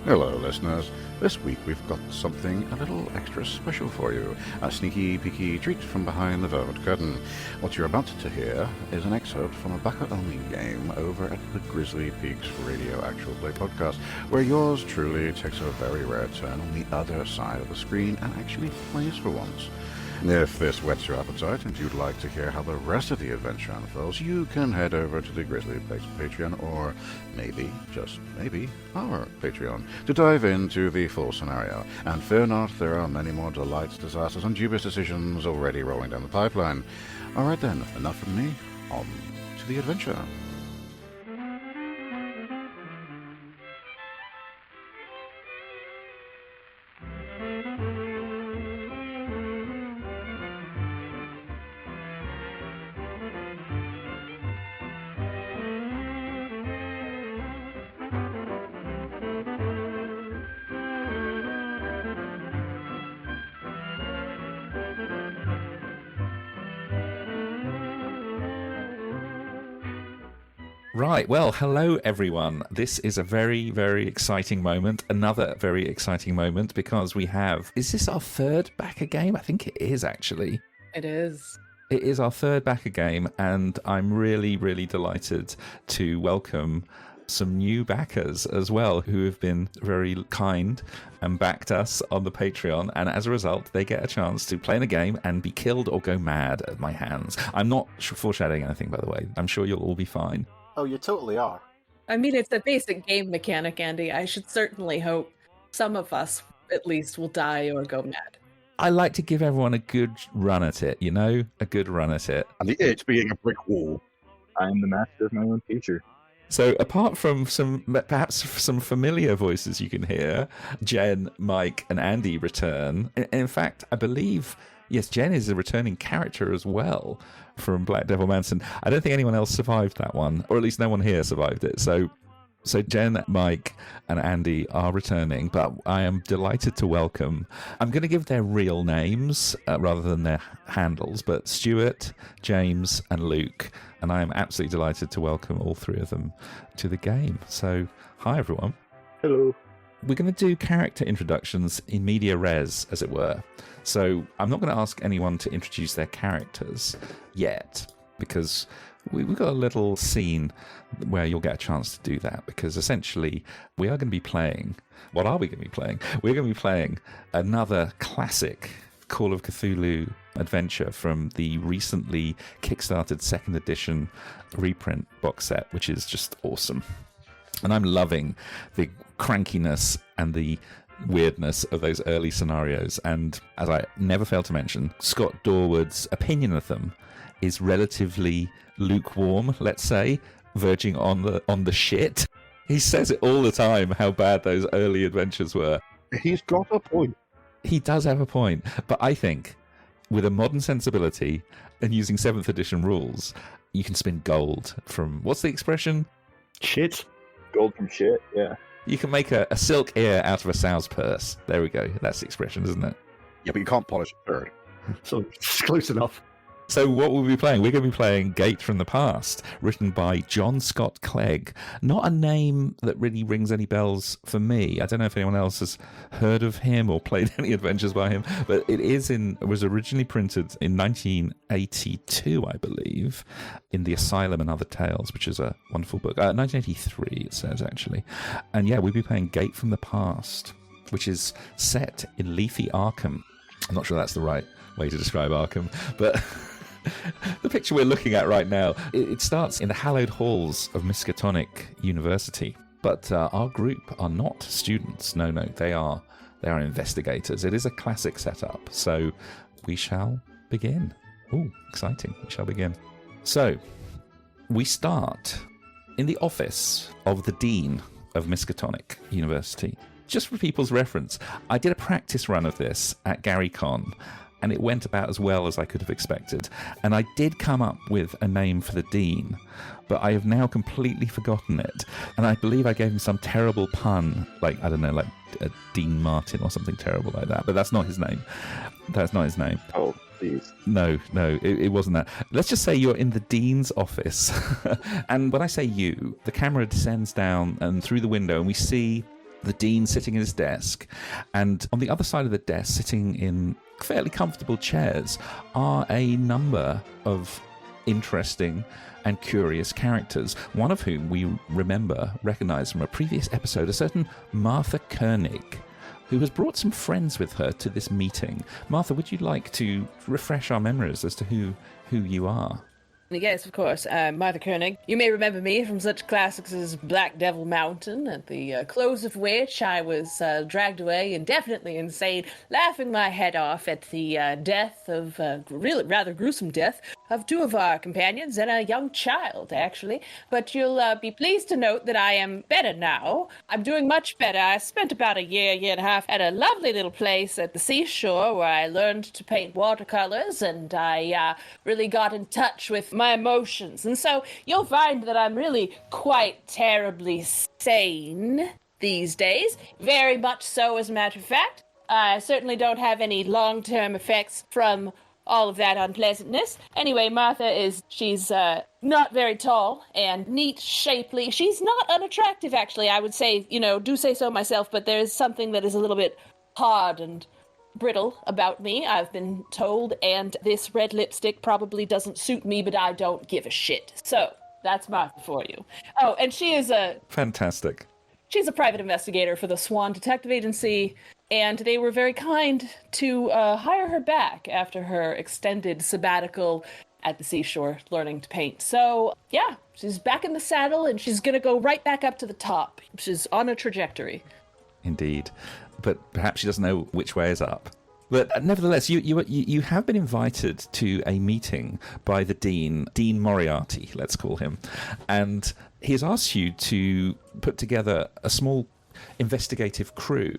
Hello, listeners. This week we've got something a little extra special for you. A sneaky, peeky treat from behind the velvet curtain. What you're about to hear is an excerpt from a backup-only game over at the Grizzly Peaks Radio Actual Play podcast, where yours truly takes a very rare turn on the other side of the screen and actually plays for once. If this whets your appetite and you'd like to hear how the rest of the adventure unfolds, you can head over to the Grizzly Peaks Patreon, or maybe, just maybe, our Patreon, to dive into the full scenario. And fear not, there are many more delights, disasters, and dubious decisions already rolling down the pipeline. Alright then, enough from me, on to the adventure. Right, well, hello everyone. This is a very, very exciting moment. Another very exciting moment because we have... Is this our third backer game? I think it is, actually. It is. It is our third backer game, and I'm really, really delighted to welcome some new backers as well who have been very kind and backed us on the Patreon, and as a result they get a chance to play in a game and be killed or go mad at my hands. I'm not foreshadowing anything, by the way. I'm sure you'll all be fine. Oh, you totally are. I mean, it's a basic game mechanic, Andy. I should certainly hope some of us, at least, will die or go mad. I like to give everyone a good run at it, you know? A good run at it. And the it being a brick wall. I'm the master of my own future. So apart from perhaps some familiar voices you can hear, Jen, Mike, and Andy return. In fact, I believe, yes, Jen is a returning character as well from Black Devil Manson. I don't think anyone else survived that one, or at least no one here survived it. So Jen, Mike, and Andy are returning, but I am delighted to welcome... I'm going to give their real names rather than their handles, but Stuart, James, and Luke, and I am absolutely delighted to welcome all three of them to the game. So, hi everyone. Hello. We're going to do character introductions in media res, as it were. So I'm not going to ask anyone to introduce their characters yet, because we've got a little scene where you'll get a chance to do that, because essentially we are going to be playing... What are we going to be playing? We're going to be playing another classic Call of Cthulhu adventure from the recently kickstarted 2nd edition reprint box set, which is just awesome. And I'm loving the crankiness and the weirdness of those early scenarios. And as I never fail to mention, Scott Dorwood's opinion of them is relatively lukewarm, let's say, verging on the shit. He says it all the time, how bad those early adventures were. He's got a point. He does have a point. But I think with a modern sensibility and using 7th edition rules, you can spin gold from, what's the expression? Shit. Gold from shit, yeah. You can make a silk ear out of a sow's purse. There we go. That's the expression, isn't it? Yeah, but you can't polish a bird. So it's close enough. So what will we be playing? We're going to be playing Gate from the Past, written by John Scott Clegg. Not a name that really rings any bells for me. I don't know if anyone else has heard of him or played any adventures by him, but it was originally printed in 1982, I believe, in The Asylum and Other Tales, which is a wonderful book. 1983, it says, actually. And yeah, we'll be playing Gate from the Past, which is set in leafy Arkham. I'm not sure that's the right way to describe Arkham, but... The picture we're looking at right now, it starts in the hallowed halls of Miskatonic University. But our group are not students. No, they are investigators. It is a classic setup. So we shall begin. Ooh, exciting. We shall begin. So we start in the office of the Dean of Miskatonic University. Just for people's reference, I did a practice run of this at GaryCon, and it went about as well as I could have expected. And I did come up with a name for the Dean, but I have now completely forgotten it. And I believe I gave him some terrible pun, like, I don't know, like Dean Martin or something terrible like that. But that's not his name. That's not his name. Oh, please. No, it wasn't that. Let's just say you're in the Dean's office. And when I say you, the camera descends down and through the window, and we see the dean sitting at his desk, and on the other side of the desk, sitting in fairly comfortable chairs, are a number of interesting and curious characters, one of whom we recognise from a previous episode, a certain Martha Koenig, who has brought some friends with her to this meeting. Martha, would you like to refresh our memories as to who you are? Yes, of course. Martha Koenig. You may remember me from such classics as Black Devil Mountain, at the close of which I was dragged away, indefinitely insane, laughing my head off at the death of, really rather gruesome death, of two of our companions and a young child, actually. But you'll be pleased to note that I am better now. I'm doing much better. I spent about a year and a half at a lovely little place at the seashore where I learned to paint watercolors, and I really got in touch with my emotions. And so you'll find that I'm really quite terribly sane these days. Very much so, as a matter of fact. I certainly don't have any long-term effects from all of that unpleasantness. Anyway, Martha she's not very tall and neat, shapely. She's not unattractive, actually. I would say, do say so myself, but there's something that is a little bit hard and brittle about me, I've been told, and this red lipstick probably doesn't suit me, but I don't give a shit. So, that's Martha for you. Oh, and she is Fantastic. She's a private investigator for the Swan Detective Agency, and they were very kind to hire her back after her extended sabbatical at the seashore learning to paint. So, yeah, she's back in the saddle, and she's going to go right back up to the top. She's on a trajectory. Indeed. But perhaps she doesn't know which way is up. But nevertheless, you have been invited to a meeting by the Dean Moriarty, let's call him, and he has asked you to put together a small investigative crew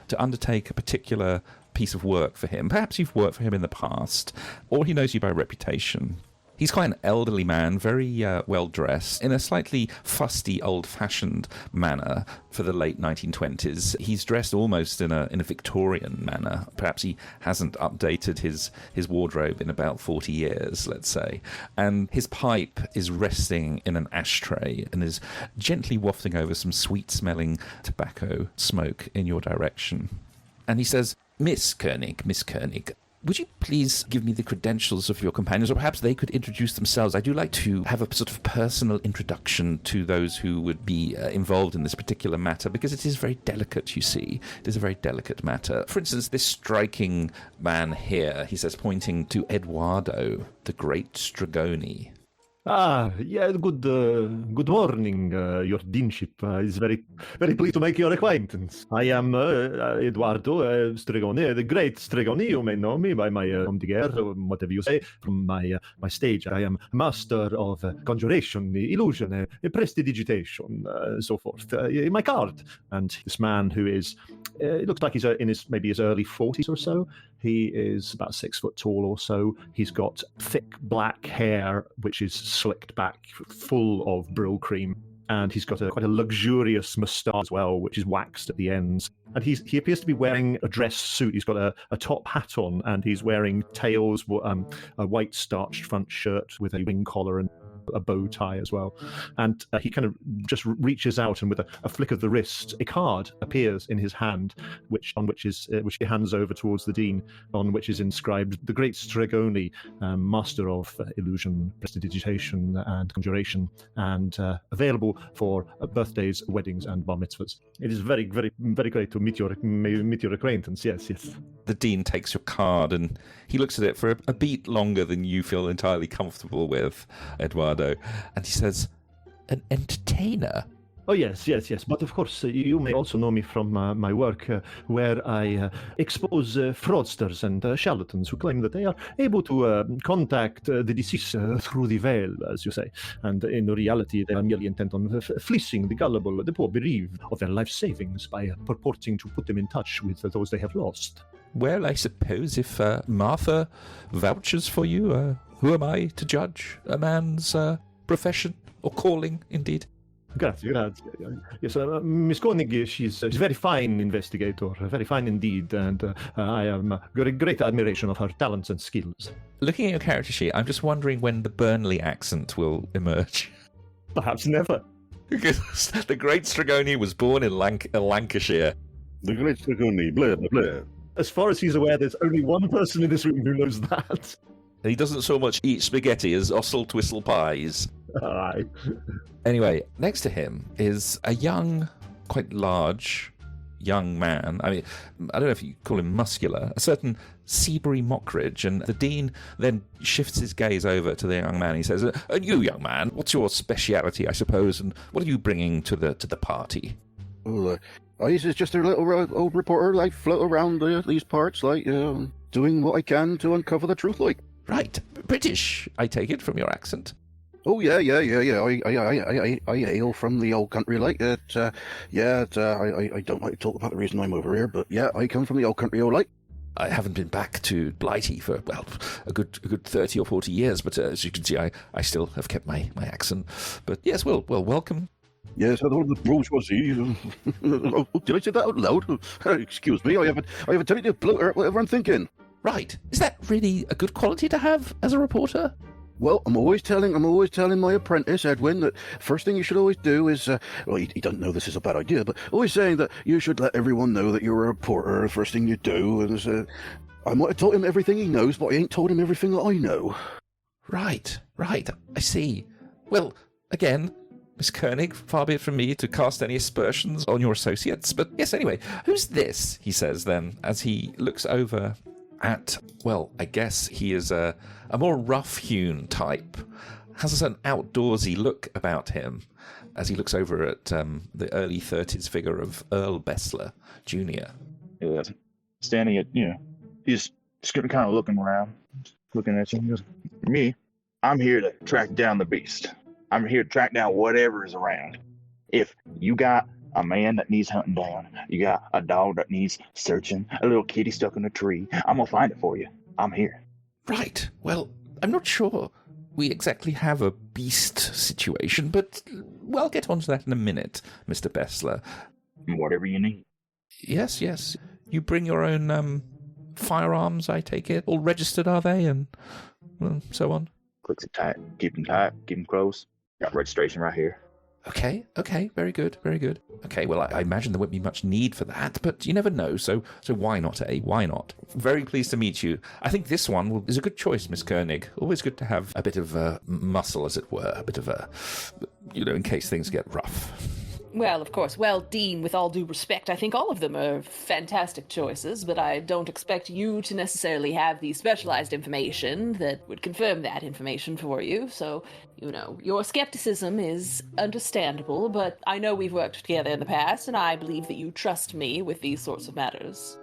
to undertake a particular piece of work for him. Perhaps you've worked for him in the past, or he knows you by reputation. He's quite an elderly man, very well-dressed, in a slightly fusty, old-fashioned manner for the late 1920s. He's dressed almost in a Victorian manner. Perhaps he hasn't updated his wardrobe in about 40 years, let's say. And his pipe is resting in an ashtray and is gently wafting over some sweet-smelling tobacco smoke in your direction. And he says, Miss Koenig, would you please give me the credentials of your companions, or perhaps they could introduce themselves? I do like to have a sort of personal introduction to those who would be involved in this particular matter, because it is very delicate, you see. It is a very delicate matter. For instance, this striking man here, he says, pointing to Edoardo, the great Stregone. Yeah, good morning, your deanship. Is very pleased to make your acquaintance. I am Edoardo Stregone, the great Stregone. You may know me by my or whatever you say, from my stage. I am master of conjuration, illusion, prestidigitation, so forth. My card. And this man who is, it looks like he's in his early 40s or so. He is about 6 foot tall or so. He's got thick black hair, which is slicked back, full of Brill-Cream. And he's got quite a luxurious moustache as well, which is waxed at the ends. And he appears to be wearing a dress suit. He's got a top hat on, and he's wearing tails, a white starched front shirt with a wing collar and a bow tie as well. And he kind of just reaches out, and with a flick of the wrist, a card appears in his hand, which he hands over towards the dean, on which is inscribed "The Great Stregone, Master of Illusion, Prestidigitation, and Conjuration, and available for birthdays, weddings, and bar mitzvahs." It is very, very, very great to meet your acquaintance. Yes. The dean takes your card and he looks at it for a beat longer than you feel entirely comfortable with, Edoardo, and he says, "An entertainer?" Oh, yes. But of course, you may also know me from my work, where I expose fraudsters and charlatans who claim that they are able to contact the deceased through the veil, as you say. And in reality, they are merely intent on fleecing the gullible, the poor, bereaved of their life savings by purporting to put them in touch with those they have lost. Well, I suppose if Martha vouches for you, who am I to judge a man's profession or calling, indeed? Grazie. Yes, Miss Koenig, she's a very fine investigator, very fine indeed, and I am great admiration of her talents and skills. Looking at your character sheet, I'm just wondering when the Burnley accent will emerge. Perhaps never. Because the great Stregone was born in Lancashire. The great Stregone, blah, blah, blah. As far as he's aware, there's only one person in this room who knows that. And he doesn't so much eat spaghetti as ostle twistle pies. Aye. Anyway, next to him is a young, quite large young man. I mean, I don't know if you call him muscular, a certain Seabury Mockridge. And the dean then shifts his gaze over to the young man. He says, and you, young man, what's your speciality, I suppose, and what are you bringing to the party? Well, I is just a little old reporter, like, float around these parts, like, doing what I can to uncover the truth, like. Right. British, I take it, from your accent. Oh, yeah. I hail from the old country, like, I don't like to talk about the reason I'm over here, but yeah, I come from the old country, like. I haven't been back to Blighty for, well, a good 30 or 40 years, but as you can see, I still have kept my accent. But yes, well, welcome. Yes, I thought the bourgeoisie. Oh, did I say that out loud? Excuse me, I have a tendency to bloater at whatever I'm thinking. Right. Is that really a good quality to have as a reporter? Well, I'm always telling my apprentice, Edwin, that first thing you should always do is, well, he doesn't know this is a bad idea, but always saying that you should let everyone know that you're a reporter, the first thing you do, and I might have taught him everything he knows, but I ain't told him everything that I know. Right, I see. Well, again, Miss Koenig, far be it from me to cast any aspersions on your associates, but yes, anyway, who's this, he says then, as he looks over at, well, I guess he is a more rough-hewn type, has a certain outdoorsy look about him, as he looks over at the early 30s figure of Earl Bessler Jr. Yeah, standing at, he's just kind of looking around, looking at you. He goes, me, I'm here to track down the beast. I'm here to track down whatever is around. If you got a man that needs hunting down, you got a dog that needs searching, a little kitty stuck in a tree, I'm going to find it for you. I'm here. Right. Well, I'm not sure we exactly have a beast situation, but we'll get onto that in a minute, Mr. Bessler. Whatever you need. Yes. You bring your own firearms, I take it. All registered, are they? And so on. Clicks it tight. Keep them close. Got registration right here. Okay, very good. Okay, well, I imagine there won't be much need for that, but you never know, so why not, eh? Why not? Very pleased to meet you. I think this one is a good choice, Miss Koenig. Always good to have a bit of muscle, as it were, a bit of in case things get rough. Well, of course. Well, Dean, with all due respect, I think all of them are fantastic choices, but I don't expect you to necessarily have the specialized information that would confirm that information for you. So, your skepticism is understandable, but I know we've worked together in the past, and I believe that you trust me with these sorts of matters.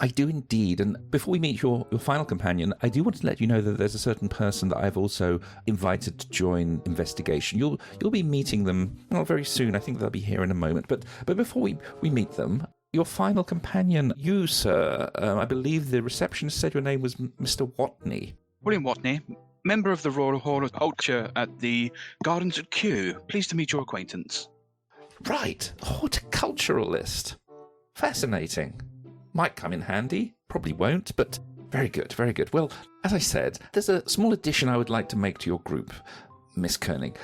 I do indeed, and before we meet your final companion, I do want to let you know that there's a certain person that I've also invited to join investigation. You'll be meeting them very soon. I think they'll be here in a moment. But before we meet them, your final companion, you, sir, I believe the receptionist said your name was Mr. Watney. William Watney, member of the Royal Horticulture at the Gardens at Kew. Pleased to meet your acquaintance. Right, horticulturalist. Fascinating. Might come in handy, probably won't, but very good. Well, as I said, there's a small addition I would like to make to your group, Miss Koenig.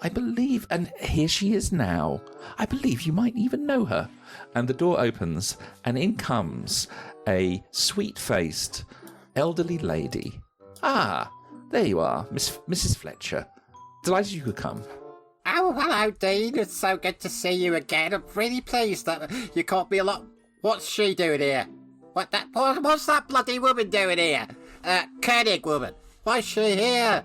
I believe, and here she is now, I believe you might even know her. And the door opens, and in comes a sweet-faced, elderly lady. Ah, there you are, Mrs. Fletcher. Delighted you could come. Oh, hello, Dean. It's so good to see you again. I'm really pleased that you caught me a lot. What's she doing here? What's that bloody woman doing here? Koenig woman. Why's she here?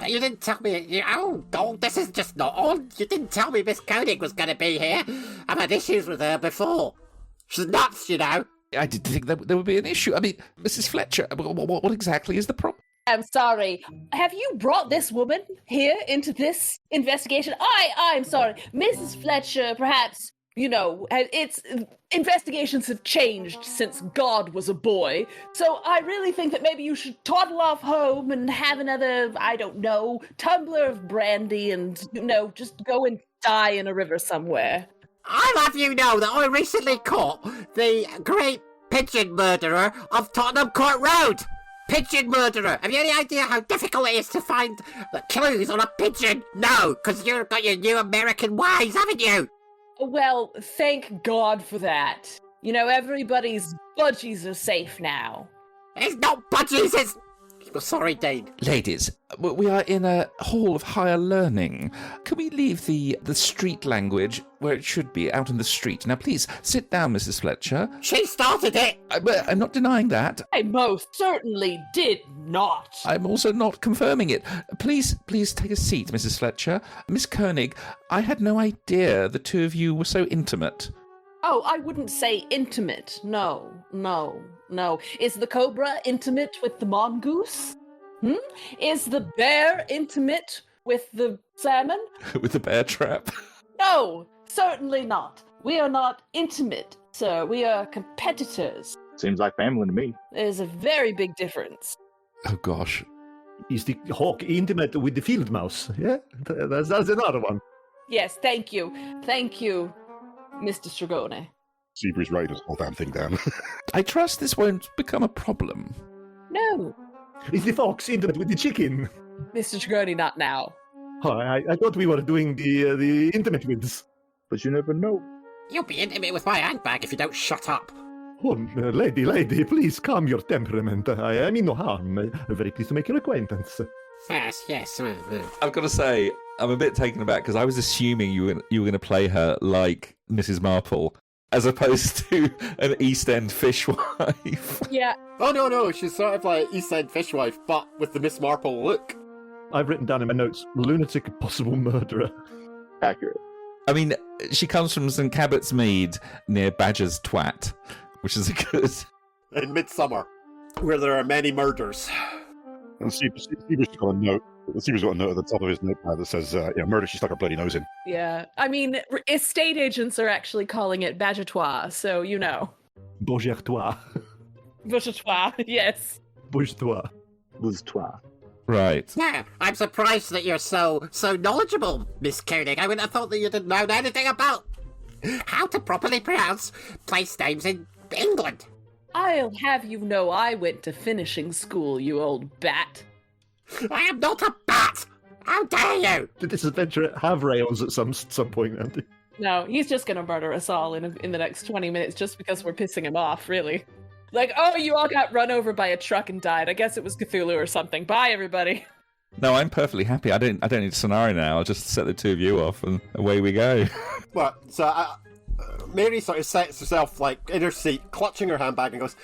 You didn't tell me. Oh, God, this is just not on. You didn't tell me Miss Koenig was going to be here. I've had issues with her before. She's nuts, I didn't think there would be an issue. I mean, Mrs. Fletcher, what exactly is the problem? I'm sorry. Have you brought this woman here into this investigation? I'm sorry. Mrs. Fletcher, perhaps, investigations have changed since God was a boy. So I really think that maybe you should toddle off home and have another, tumbler of brandy and, just go and die in a river somewhere. I'll have you know that I recently caught the great pigeon murderer of Tottenham Court Road. Pigeon murderer! Have you any idea how difficult it is to find the clues on a pigeon? No, because you've got your new American ways, haven't you? Well, thank God for that. You know, everybody's budgies are safe now. It's not budgies, it's... Oh, sorry, Dane. Ladies, we are in a hall of higher learning. Can we leave the street language where it should be, out in the street? Now, please, sit down, Mrs. Fletcher. She started it! I'm not denying that. I most certainly did not. I'm also not confirming it. Please take a seat, Mrs. Fletcher. Miss Koenig, I had no idea the two of you were so intimate. Oh, I wouldn't say intimate. No. Is the cobra intimate with the mongoose? Is the bear intimate with the salmon? With the bear trap? No, certainly not. We are not intimate, sir. We are competitors. Seems like family to me. There's a very big difference. Oh, gosh. Is the hawk intimate with the field mouse? Yeah, that's another one. Yes, thank you. Thank you, Mr. Stregone. Seabury's writing this whole damn thing down. I trust this won't become a problem. No, Is the fox intimate with the chicken? Mr. Stregone, not now. Oh, I thought we were doing the intimate withs. But you never know. You'll be intimate with my handbag if you don't shut up. Oh, lady, please calm your temperament. I mean no harm. Very pleased to make your acquaintance. Yes. I've got to say, I'm a bit taken aback because I was assuming you were going to play her like Mrs. Marple, as opposed to an East End fishwife. Yeah. Oh, no, she's sort of like East End fishwife, but with the Miss Marple look. I've written down in my notes, lunatic possible murderer. Accurate. I mean, she comes from St. Cabot's Mead near Badger's Twat, which is a good... In Midsummer, where there are many murders. And Seabury's got a note. Seabury's got a note at the top of his notepad that says, murder she stuck her bloody nose in. Yeah. I mean, estate agents are actually calling it Badgetois, so you know. Bourgeois. Badgetois, yes. Bourgeois. Bourgeois. Right. Yeah, I'm surprised that you're so knowledgeable, Miss Koenig. I would have thought that you didn't know anything about how to properly pronounce place names in England. I'll have you know I went to finishing school, you old bat. I am not a bat! How dare you! Did this adventure have rails at some point, Andy? No, he's just gonna murder us all in the next 20 minutes just because we're pissing him off, really. Like, oh, you all got run over by a truck and died. I guess it was Cthulhu or something. Bye, everybody. No, I'm perfectly happy. I don't need a scenario now. I'll just set the two of you off and away we go. Well, so Mary sort of sets herself like in her seat, clutching her handbag, and goes,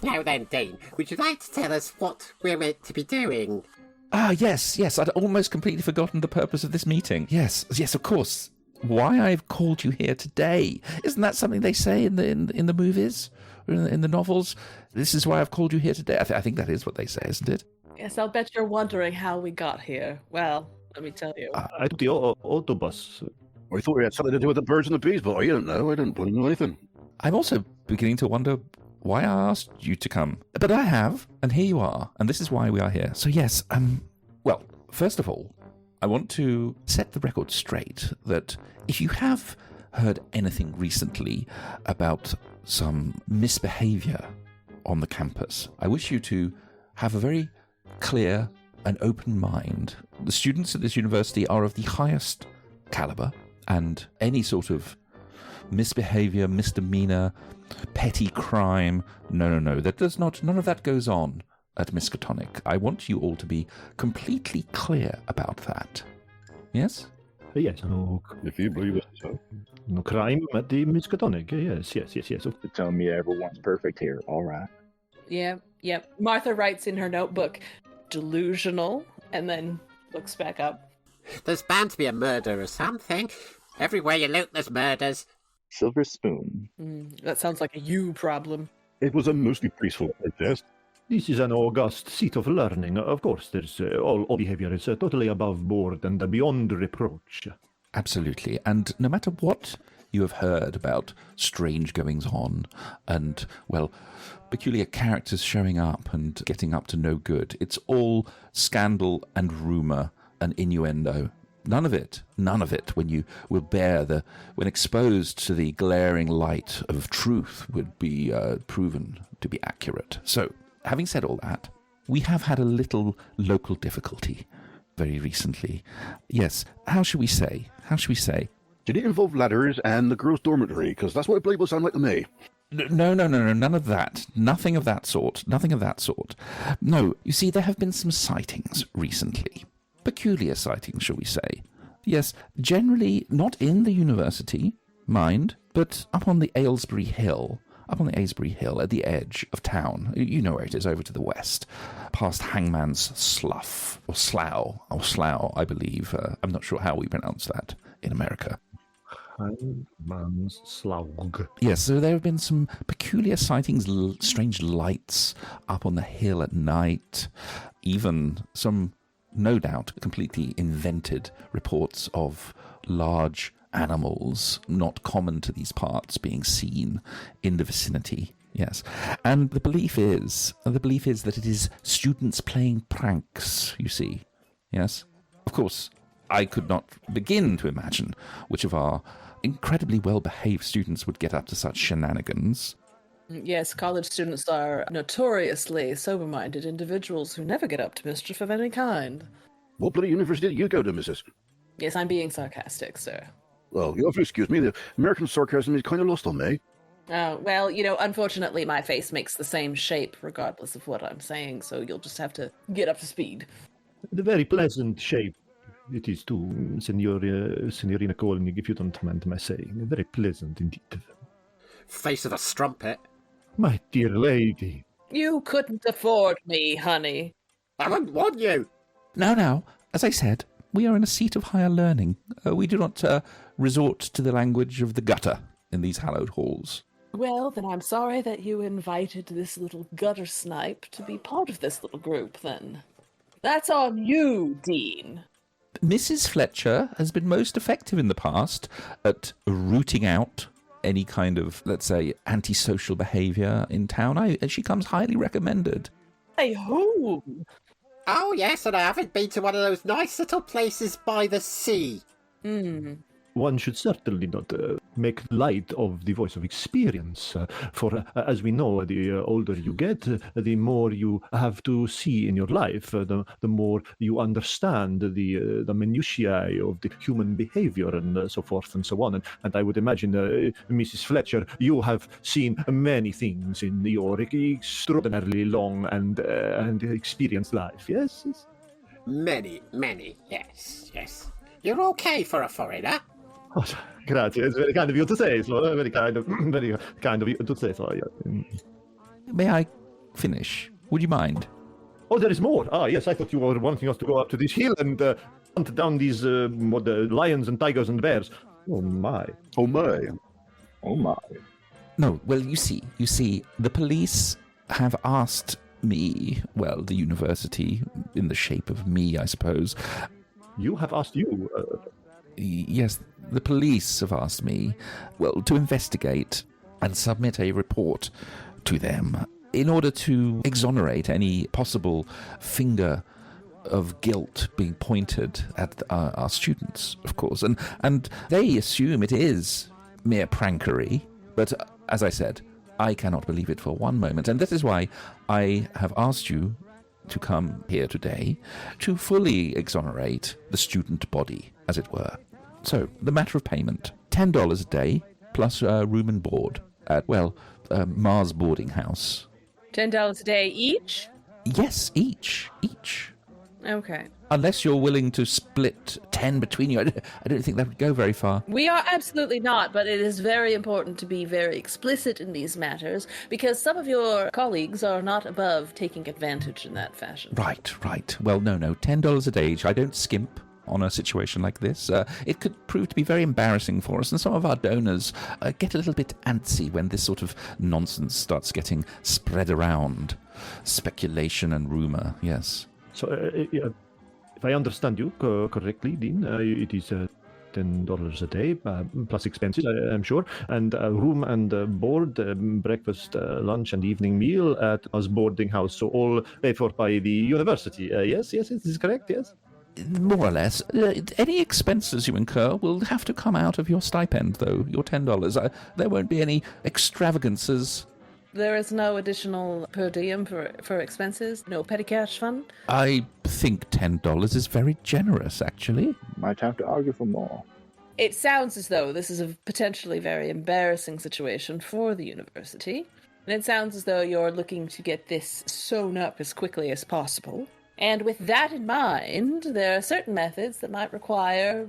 Now then, Dean, would you like to tell us what we're meant to be doing? Ah, yes. I'd almost completely forgotten the purpose of this meeting. Yes, of course. Why I've called you here today. Isn't that something they say in the movies? Or in the novels? This is why I've called you here today. I think that is what they say, isn't it? Yes, I'll bet you're wondering how we got here. Well, let me tell you. I took the autobus. I thought we had something to do with the birds and the bees, but I don't know. I don't know anything. I'm also beginning to wonder why I asked you to come. But I have, and here you are, and this is why we are here. So yes, well, first of all, I want to set the record straight that if you have heard anything recently about some misbehavior on the campus, I wish you to have a very clear and open mind. The students at this university are of the highest caliber, and any sort of misbehavior, misdemeanor, petty crime, no, none of that goes on at Miskatonic. I want you all to be completely clear about that. Yes? Yes, no. If you believe it, so. No crime at the Miskatonic. Yes. You're telling me everyone's perfect here. All right. Yep. Martha writes in her notebook, delusional, and then looks back up. There's bound to be a murder or something. Everywhere you look, there's murders. Silver spoon. That sounds like a you problem. It was a mostly peaceful protest. This is an august seat of learning. Of course, there's all behavior is totally above board and beyond reproach. Absolutely. And no matter what you have heard about strange goings-on and, well, peculiar characters showing up and getting up to no good, it's all scandal and rumour and innuendo. None of it, when you will when exposed to the glaring light of truth, would be proven to be accurate. So, having said all that, we have had a little local difficulty very recently. Yes, how should we say? Did it involve ladders and the girls' dormitory? Because that's what I believe will sound like to me. No, none of that. Nothing of that sort. No, you see, there have been some sightings recently. Peculiar sightings, shall we say. Yes, generally not in the university, mind, but up on the Aylesbury Hill. Up on the Aylesbury Hill at the edge of town. You know where it is, over to the west. Past Hangman's Slough, or Slough, I believe. I'm not sure how we pronounce that in America. Hangman's Slough. Yes, so there have been some peculiar sightings, strange lights up on the hill at night. Even some, no doubt, completely invented reports of large animals not common to these parts being seen in the vicinity. Yes, and the belief is that it is students playing pranks, you see. Yes, of course, I could not begin to imagine which of our incredibly well-behaved students would get up to such shenanigans. Yes, college students are notoriously sober-minded individuals who never get up to mischief of any kind. What bloody university did you go to, Mrs.? Yes, I'm being sarcastic, sir. Well, you'll have to excuse me. The American sarcasm is kind of lost on me. Well, unfortunately my face makes the same shape regardless of what I'm saying, so you'll just have to get up to speed. The very pleasant shape it is too, Signorina Koenig, if you don't mind my saying. Very pleasant indeed. Face of a strumpet. My dear lady. You couldn't afford me, honey. I wouldn't want you. Now, as I said, we are in a seat of higher learning. We do not resort to the language of the gutter in these hallowed halls. Well, then I'm sorry that you invited this little gutter snipe to be part of this little group, then. That's on you, Dean. Mrs. Fletcher has been most effective in the past at rooting out any kind of, let's say, antisocial behaviour in town. She comes highly recommended. Hey, who? Oh, yes, and I haven't been to one of those nice little places by the sea. One should certainly not make light of the voice of experience, for as we know, the older you get, the more you have to see in your life, the more you understand the minutiae of the human behavior and so forth and so on. And I would imagine, Mrs. Fletcher, you have seen many things in your extraordinarily long and experienced life, yes? Many, yes. You're okay for a foreigner. Oh, grazie. It's very kind of you to say so. Very kind of you to say so. Yeah. May I finish? Would you mind? Oh, there is more. Ah, yes. I thought you were wanting us to go up to this hill and hunt down these the lions and tigers and bears. Oh my. Oh my. Oh my. No, well, you see, the police have asked me, well, the university, in the shape of me, I suppose. You have asked you. Yes, the police have asked me, well, to investigate and submit a report to them in order to exonerate any possible finger of guilt being pointed at our students, of course. And they assume it is mere prankery, but as I said, I cannot believe it for one moment. And this is why I have asked you to come here today to fully exonerate the student body, as it were. So, the matter of payment, $10 a day, plus room and board at, Mars boarding house. $10 a day each? Yes, each. Okay. Unless you're willing to split 10 between you. I don't think that would go very far. We are absolutely not, but it is very important to be very explicit in these matters, because some of your colleagues are not above taking advantage in that fashion. Right. Well, no, $10 a day each. I don't skimp on a situation like this. It could prove to be very embarrassing for us, and some of our donors get a little bit antsy when this sort of nonsense starts getting spread around. Speculation and rumour, yes. So, if I understand you correctly, Dean, it is $10 a day, plus expenses, I'm sure, and room and board, breakfast, lunch, and evening meal at us boarding house, so all paid for by the university. Yes, this is correct, yes? More or less. Any expenses you incur will have to come out of your stipend, though, your $10. There won't be any extravagances. There is no additional per diem for expenses? No petty cash fund? I think $10 is very generous, actually. Might have to argue for more. It sounds as though this is a potentially very embarrassing situation for the university, and it sounds as though you're looking to get this sewn up as quickly as possible. And with that in mind, there are certain methods that might require,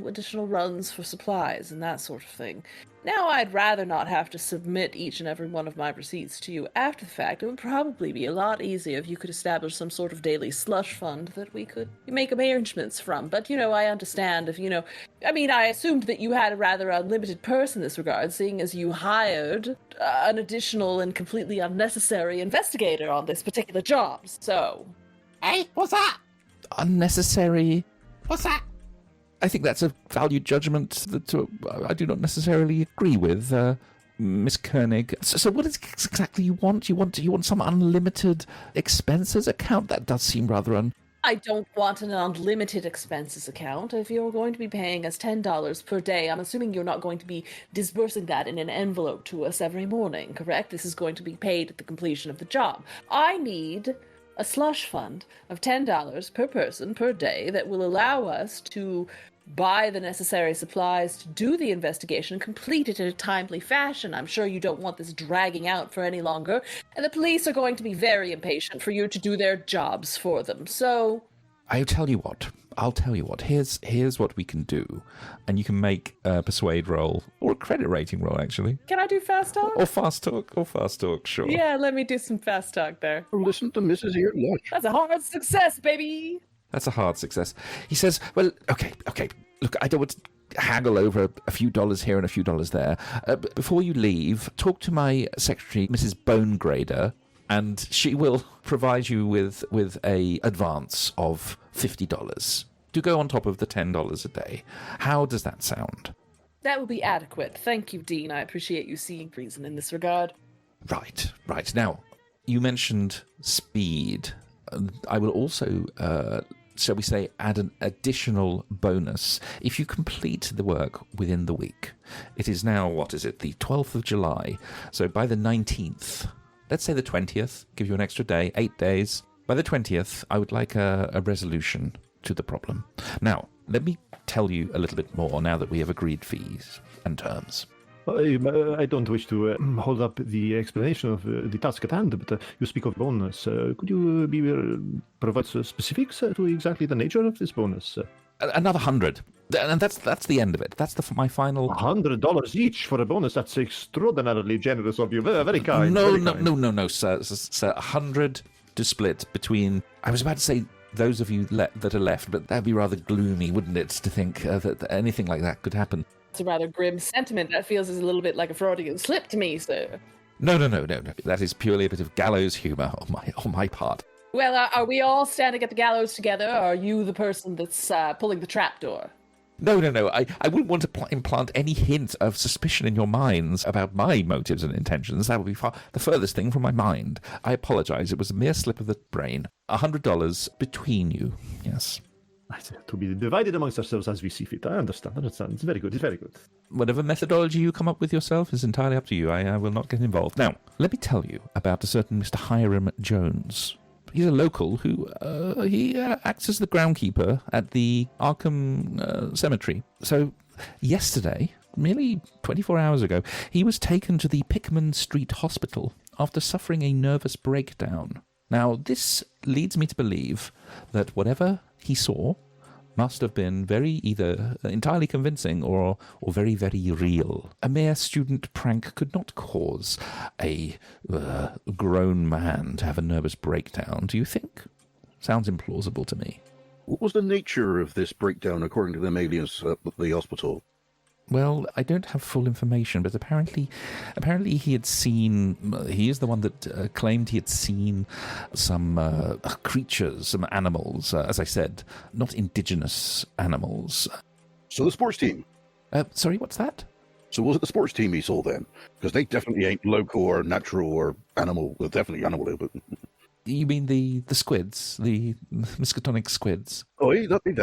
additional runs for supplies and that sort of thing. Now, I'd rather not have to submit each and every one of my receipts to you after the fact. It would probably be a lot easier if you could establish some sort of daily slush fund that we could make arrangements from. But, I understand if, I assumed that you had a rather unlimited purse in this regard, seeing as you hired an additional and completely unnecessary investigator on this particular job, so... Hey, what's that? Unnecessary. What's that? I think that's a valued judgment that I do not necessarily agree with, Miss Koenig. So what is exactly you want? You want some unlimited expenses account? That does seem rather I don't want an unlimited expenses account. If you're going to be paying us $10 per day, I'm assuming you're not going to be disbursing that in an envelope to us every morning, correct? This is going to be paid at the completion of the job. I need a slush fund of $10 per person per day that will allow us to buy the necessary supplies to do the investigation, complete it in a timely fashion. I'm sure you don't want this dragging out for any longer, and the police are going to be very impatient for you to do their jobs for them, so... I'll tell you what. Here's what we can do. And you can make a persuade roll, or a credit rating roll, actually. Can I do fast talk? Or fast talk, sure. Yeah, let me do some fast talk there. Listen to Mrs. Ear Lush. That's a hard success, baby! That's a hard success. He says, well, okay. Look, I don't want to haggle over a few dollars here and a few dollars there. Before you leave, talk to my secretary, Mrs. Bonegrader, and she will provide you with a advance of $50 to go on top of the $10 a day. How does that sound? That will be adequate. Thank you, Dean. I appreciate you seeing reason in this regard. Right. Now, you mentioned speed. I will also, shall we say, add an additional bonus if you complete the work within the week. It is now, the 12th of July. So by the 19th, let's say the 20th, give you an extra day, 8 days. By the 20th, I would like a resolution to the problem. Now, let me tell you a little bit more now that we have agreed fees and terms. I don't wish to hold up the explanation of the task at hand, but you speak of bonus. Could you provide specifics to exactly the nature of this bonus? Another 100, and that's the end of it. That's my final. $100 each for a bonus. That's extraordinarily generous of you. Very, very kind. No, sir. 100 to split between. I was about to say those of you that are left, but that'd be rather gloomy, wouldn't it, to think that anything like that could happen. It's a rather grim sentiment. That feels a little bit like a Freudian slip to me, sir. No. That is purely a bit of gallows humour on my part. Well, are we all standing at the gallows together, or are you the person that's pulling the trapdoor? No. I wouldn't want to implant any hint of suspicion in your minds about my motives and intentions. That would be far the furthest thing from my mind. I apologise. It was a mere slip of the brain. $100 between you. Yes. To be divided amongst ourselves as we see fit. I understand. It's very good. Whatever methodology you come up with yourself is entirely up to you. I will not get involved. Now, let me tell you about a certain Mr. Hiram Jones. He's a local who he acts as the groundkeeper at the Arkham Cemetery. So yesterday, merely 24 hours ago, he was taken to the Pickman Street Hospital after suffering a nervous breakdown. Now, this leads me to believe that whatever he saw must have been very either entirely convincing or very, very real. A mere student prank could not cause a grown man to have a nervous breakdown, do you think? Sounds implausible to me. What was the nature of this breakdown according to them aliens at the hospital? Well, I don't have full information, but apparently he had seen. He is the one that claimed he had seen some creatures, some animals. As I said, not indigenous animals. So the sports team. Sorry, what's that? So was it the sports team he saw then? Because they definitely ain't local or natural or animal. Well, definitely animal. But... You mean the squids, the Miskatonic squids? Oh, that'd be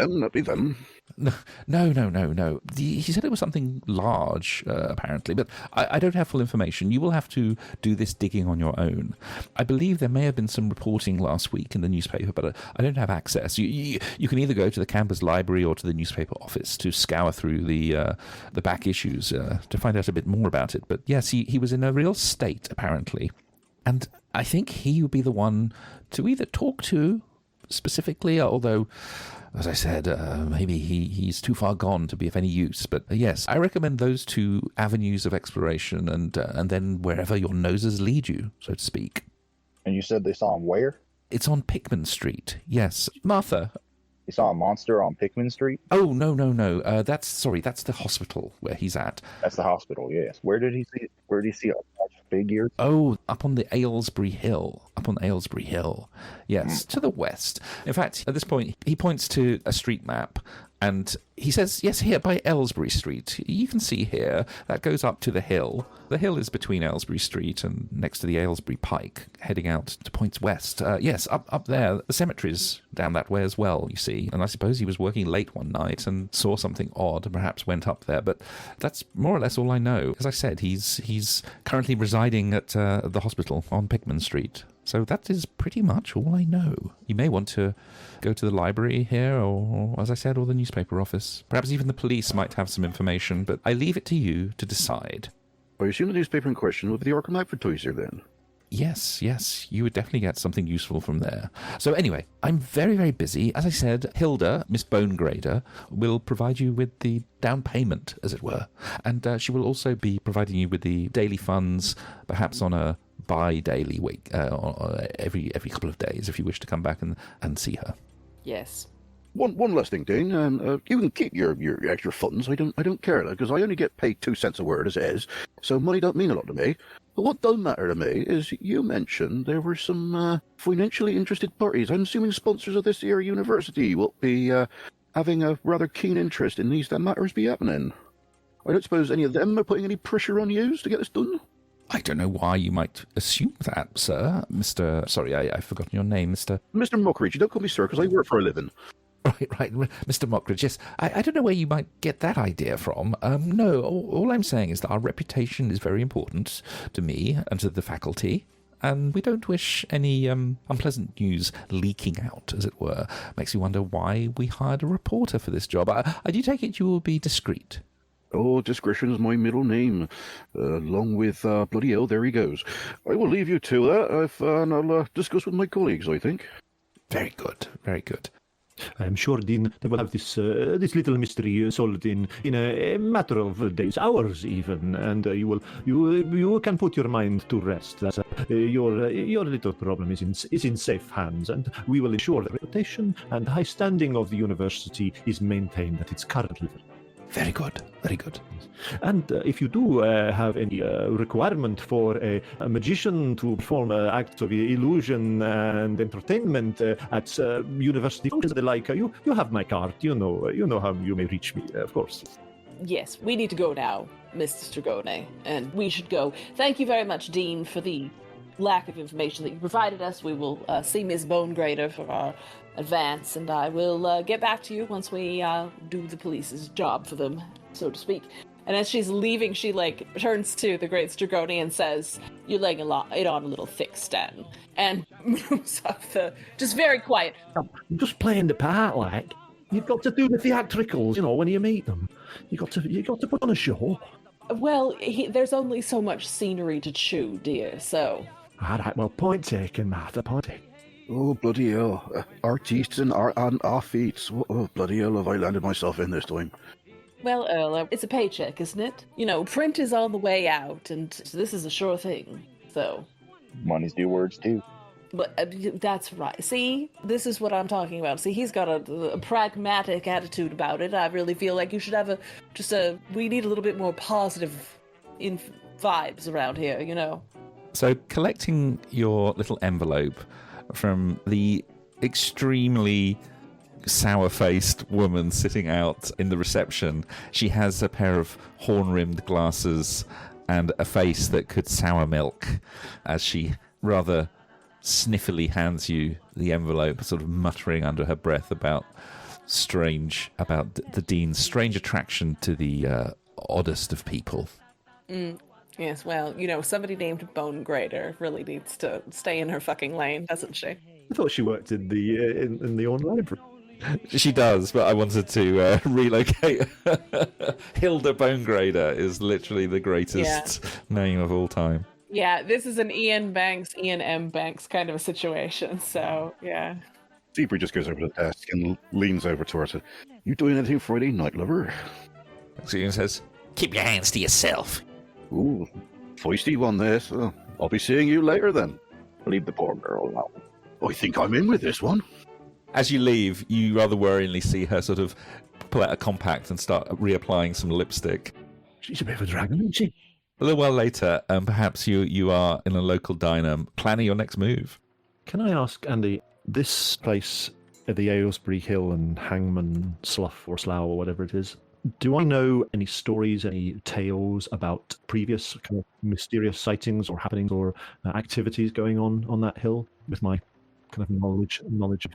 them. No. He said it was something large, apparently, but I don't have full information. You will have to do this digging on your own. I believe there may have been some reporting last week in the newspaper, but I don't have access. You can either go to the campus library or to the newspaper office to scour through the back issues to find out a bit more about it. But yes, he was in a real state, apparently. And I think he would be the one to either talk to specifically, although, as I said, maybe he's too far gone to be of any use. But yes, I recommend those two avenues of exploration and then wherever your noses lead you, so to speak. And you said they saw him where? It's on Pickman Street, yes. Martha. You saw a monster on Pickman Street? Oh, no. That's the hospital where he's at. That's the hospital, yes. Where did he see a large figure? Oh, up on the Aylesbury Hill. Yes, to the west. In fact, at this point, he points to a street map and he says, yes, here by Aylesbury Street. You can see here, that goes up to the hill. The hill is between Aylesbury Street and next to the Aylesbury Pike, heading out to points west. Yes, up there. The cemetery's down that way as well, you see. And I suppose he was working late one night and saw something odd and perhaps went up there. But that's more or less all I know. As I said, he's currently residing at the hospital on Pickman Street. So that is pretty much all I know. You may want to go to the library here or, as I said, or the newspaper office. Perhaps even the police might have some information, but I leave it to you to decide. I assume the newspaper in question will be the Arkham Advertiser then? Yes, you would definitely get something useful from there. So anyway, I'm very, very busy. As I said, Hilda, Miss Bonegrader, will provide you with the down payment, as it were. And she will also be providing you with the daily funds, perhaps on a bi-daily week, every couple of days, if you wish to come back and see her. Yes. One last thing, Dane. You can keep your extra funds. I don't care, because I only get paid 2 cents a word as it is, so money don't mean a lot to me. But what does matter to me is you mentioned there were some financially interested parties. I'm assuming sponsors of this here university will be having a rather keen interest in these matters be happening. I don't suppose any of them are putting any pressure on you to get this done? I don't know why you might assume that, sir. Sorry, I've forgotten your name, Mr. Mockridge. You don't call me sir, because I work for a living. Right, Mr. Mockridge, yes. I don't know where you might get that idea from. No, all I'm saying is that our reputation is very important to me and to the faculty, and we don't wish any unpleasant news leaking out, as it were. Makes you wonder why we hired a reporter for this job. I do take it you will be discreet. Oh, discretion is my middle name. Along with bloody hell, there he goes. I will leave you to that, and I'll discuss with my colleagues, I think. Very good, very good. I'm sure, Dean, they will have this little mystery solved in a matter of days, hours even, and you can put your mind to rest. That your little problem is in safe hands, and we will ensure the reputation and high standing of the university is maintained at its current level. Very good, very good. And if you do have any requirement for a magician to perform acts of illusion and entertainment at university functions and the like, you have my card. You know how you may reach me, of course. Yes, we need to go now, Mr. Stregone, and we should go. Thank you very much, Dean, for the lack of information that you provided us. We will see Ms. Bonegrader for our advance, and I will get back to you once we do the police's job for them, so to speak. And as she's leaving, she turns to the great Stregone and says, "You're laying it on a little thick, Stan," and moves off just very quiet. I'm just playing the part, you've got to do the theatricals, when you meet them. You got to put on a show. Well, there's only so much scenery to chew, dear. So. All right, well, point taken, Martha. Point taken. Oh, bloody hell. Artistes and our feats. Oh, bloody hell, have I landed myself in this time. Well, Earl, it's a paycheck, isn't it? Print is on the way out, and this is a sure thing, so... Money's due words, too. But that's right. See, this is what I'm talking about. See, he's got a pragmatic attitude about it. I really feel like you should have we need a little bit more positive vibes around here, So, collecting your little envelope from the extremely sour-faced woman sitting out in the reception. She has a pair of horn-rimmed glasses and a face that could sour milk as she rather sniffily hands you the envelope, sort of muttering under her breath about strange about the Dean's strange attraction to the oddest of people. Yes, well, somebody named Bone Grader really needs to stay in her fucking lane, doesn't she? I thought she worked in the own library. She does, but I wanted to relocate. Hilda Bonegrader is literally the greatest name of all time. Yeah, this is an Ian M. Banks kind of a situation, so, yeah. Seabury just goes over to the desk and leans over to her and says, "You doing anything Friday night, lover?" She says, "Keep your hands to yourself." Ooh, feisty one there, so I'll be seeing you later then. Leave the poor girl alone. I think I'm in with this one. As you leave, you rather worryingly see her sort of pull out a compact and start reapplying some lipstick. She's a bit of a dragon, isn't she? A little while later, perhaps you are in a local diner planning your next move. Can I ask, Andy, this place at the Aylesbury Hill and Hangman Slough or Slough or whatever it is, do I know any stories, any tales about previous kind of mysterious sightings or happenings or activities going on that hill with my kind of knowledge of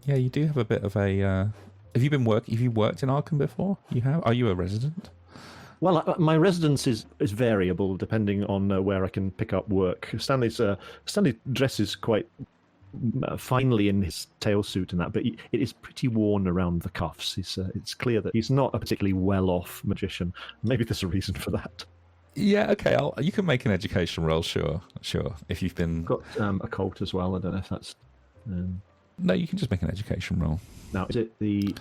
Yeah, you do have a bit of a... Have you worked in Arkham before? You have? Are you a resident? Well, my residence is variable depending on where I can pick up work. Stanley dresses quite finely in his tail suit and that, but it is pretty worn around the cuffs. It's clear that he's not a particularly well-off magician. Maybe there's a reason for that. Yeah, okay. You can make an education roll, sure. If you've been... I've got a colt as well. I don't know if that's... No, you can just make an education roll. Now, is it the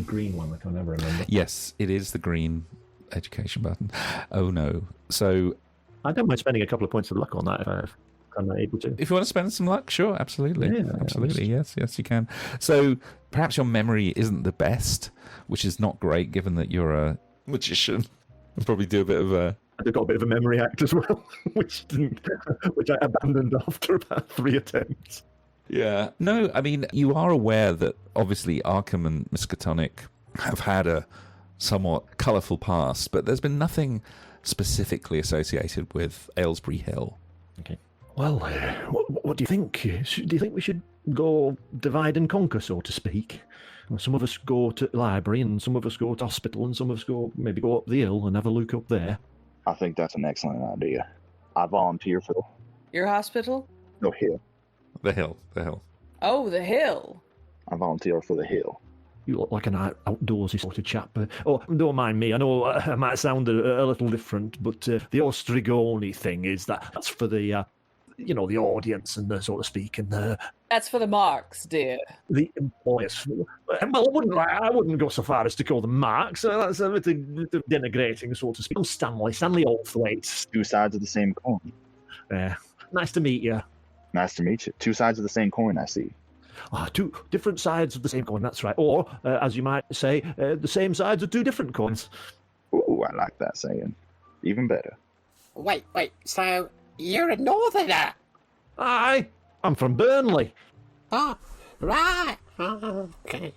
green one? I can never remember. Yes, it is the green education button. Oh, no. So... I don't mind spending a couple of points of luck on that if I'm not able to. If you want to spend some luck, sure, absolutely. Yeah, absolutely, yes, you can. So perhaps your memory isn't the best, which is not great given that you're a magician. I'll probably do a bit of a... I've got a bit of a memory act as well, which I abandoned after about 3 attempts. Yeah. No, I mean, you are aware that obviously Arkham and Miskatonic have had a somewhat colourful past, but there's been nothing specifically associated with Aylesbury Hill. Okay. Well, what do you think? Do you think we should go divide and conquer, so to speak? Some of us go to the library, and some of us go to hospital, and some of us maybe go up the hill and have a look up there. I think that's an excellent idea. I volunteer for Your hospital? the hill. The hill. Oh, the hill. I volunteer for the hill. You look like an outdoorsy sort of chap. Don't mind me. I know I might sound a little different, but the old Stregone thing is that's for the... the audience and so to speak, and That's for the marks, dear. the employers. Well, I wouldn't go so far as to call them marks. That's a bit denigrating, so to speak. I'm Stanley Allthwaite. 2 sides of the same coin. Nice to meet you. Nice to meet you. 2 sides of the same coin, I see. 2 different sides of the same coin, that's right. Or, as you might say, the same sides of 2 different coins. Ooh, I like that saying. Even better. Wait, so you're a northerner? Aye, I'm from Burnley. Oh, right. Okay.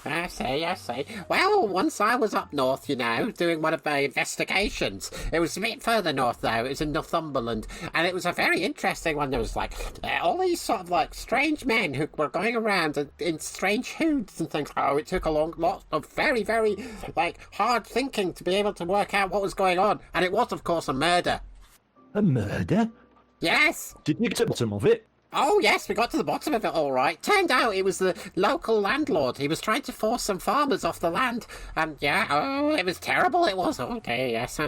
I see. Well, once I was up north, doing one of my investigations. It was a bit further north, though. It was in Northumberland. And it was a very interesting one. There was, all these sort of, strange men who were going around in strange hoods and things. Oh, it took a lot of very, very, hard thinking to be able to work out what was going on. And it was, of course, a murder. A murder? Yes. Did you get to the bottom of it? Oh, yes, we got to the bottom of it all right. Turned out it was the local landlord. He was trying to force some farmers off the land. And, it was terrible, it was. Okay, yes.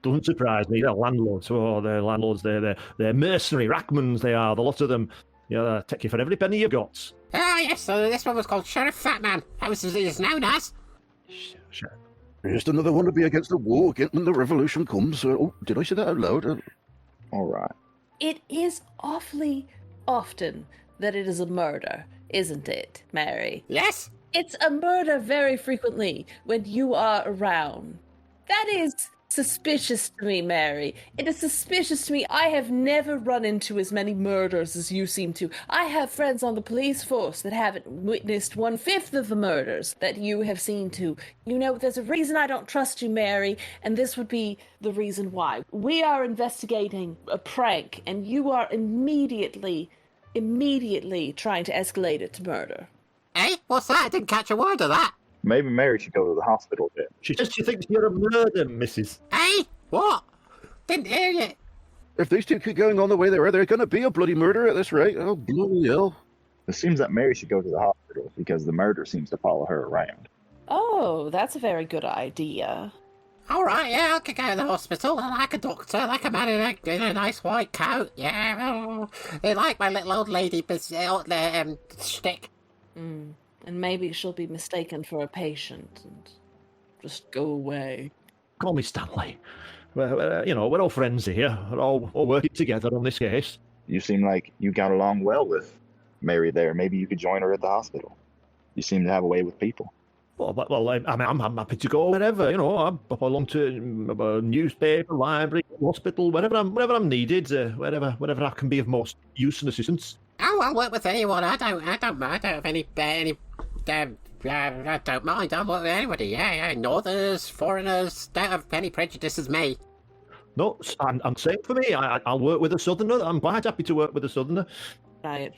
Doesn't surprise me. They're landlords. They're landlords. They're mercenary rackmans, they are. The lot of them. They'll take you for every penny you've got. Ah, yes, so this one was called Sheriff Fatman. That was his known as. Sure. Just another one to be against the war again when the revolution comes. Did I say that out loud? All right. It is awfully often that it is a murder, isn't it, Mary? Yes. It's a murder very frequently when you are around. That is suspicious to me, Mary. It is suspicious to me. I have never run into as many murders as you seem to. I have friends on the police force that haven't witnessed 1/5 of the murders that you have seen to. There's a reason I don't trust you, Mary, and this would be the reason why. We are investigating a prank, and you are immediately trying to escalate it to murder. Eh? What's that? I didn't catch a word of that. Maybe Mary should go to the hospital then. She says she thinks you're a murder, Mrs. Eh? What? Didn't hear you. If these two keep going on the way they are, they're going to be a bloody murder at this rate. Oh, bloody hell. It seems that Mary should go to the hospital because the murder seems to follow her around. Oh, that's a very good idea. All right, yeah, I could go to the hospital. I like a doctor, like a man in a nice white coat. Yeah, oh, they like my little old lady shtick. And maybe she'll be mistaken for a patient and just go away. Call me Stanley. We're all friends here. We're all working together on this case. You seem like you got along well with Mary there. Maybe you could join her at the hospital. You seem to have a way with people. Well, I'm happy to go wherever. I belong to a newspaper, library, hospital, wherever I'm needed, wherever I can be of most use and assistance. Oh, I'll work with anyone. I don't mind. I don't have any I don't mind. I'll work with anybody. Yeah. Northerners, foreigners. Don't have any prejudices, me. No, I'm saying for me, I'll work with a southerner. I'm quite happy to work with a southerner. Right.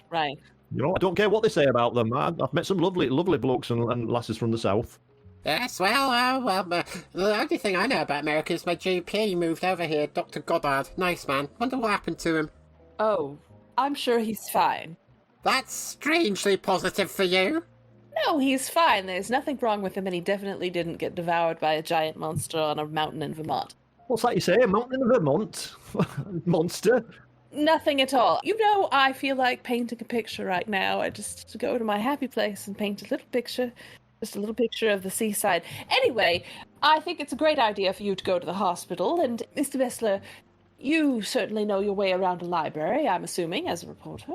I don't care what they say about them. I've met some lovely blokes and lasses from the south. Yes, the only thing I know about America is my GP. He moved over here, Dr. Goddard. Nice man. Wonder what happened to him. Oh, I'm sure he's fine. That's strangely positive for you. No, he's fine. There's nothing wrong with him, and he definitely didn't get devoured by a giant monster on a mountain in Vermont. What's that you say? A mountain in Vermont? Monster? Nothing at all. I feel like painting a picture right now. I just go to my happy place and paint a little picture. Just a little picture of the seaside. Anyway, I think it's a great idea for you to go to the hospital. And, Mr. Bessler, you certainly know your way around a library, I'm assuming, as a reporter.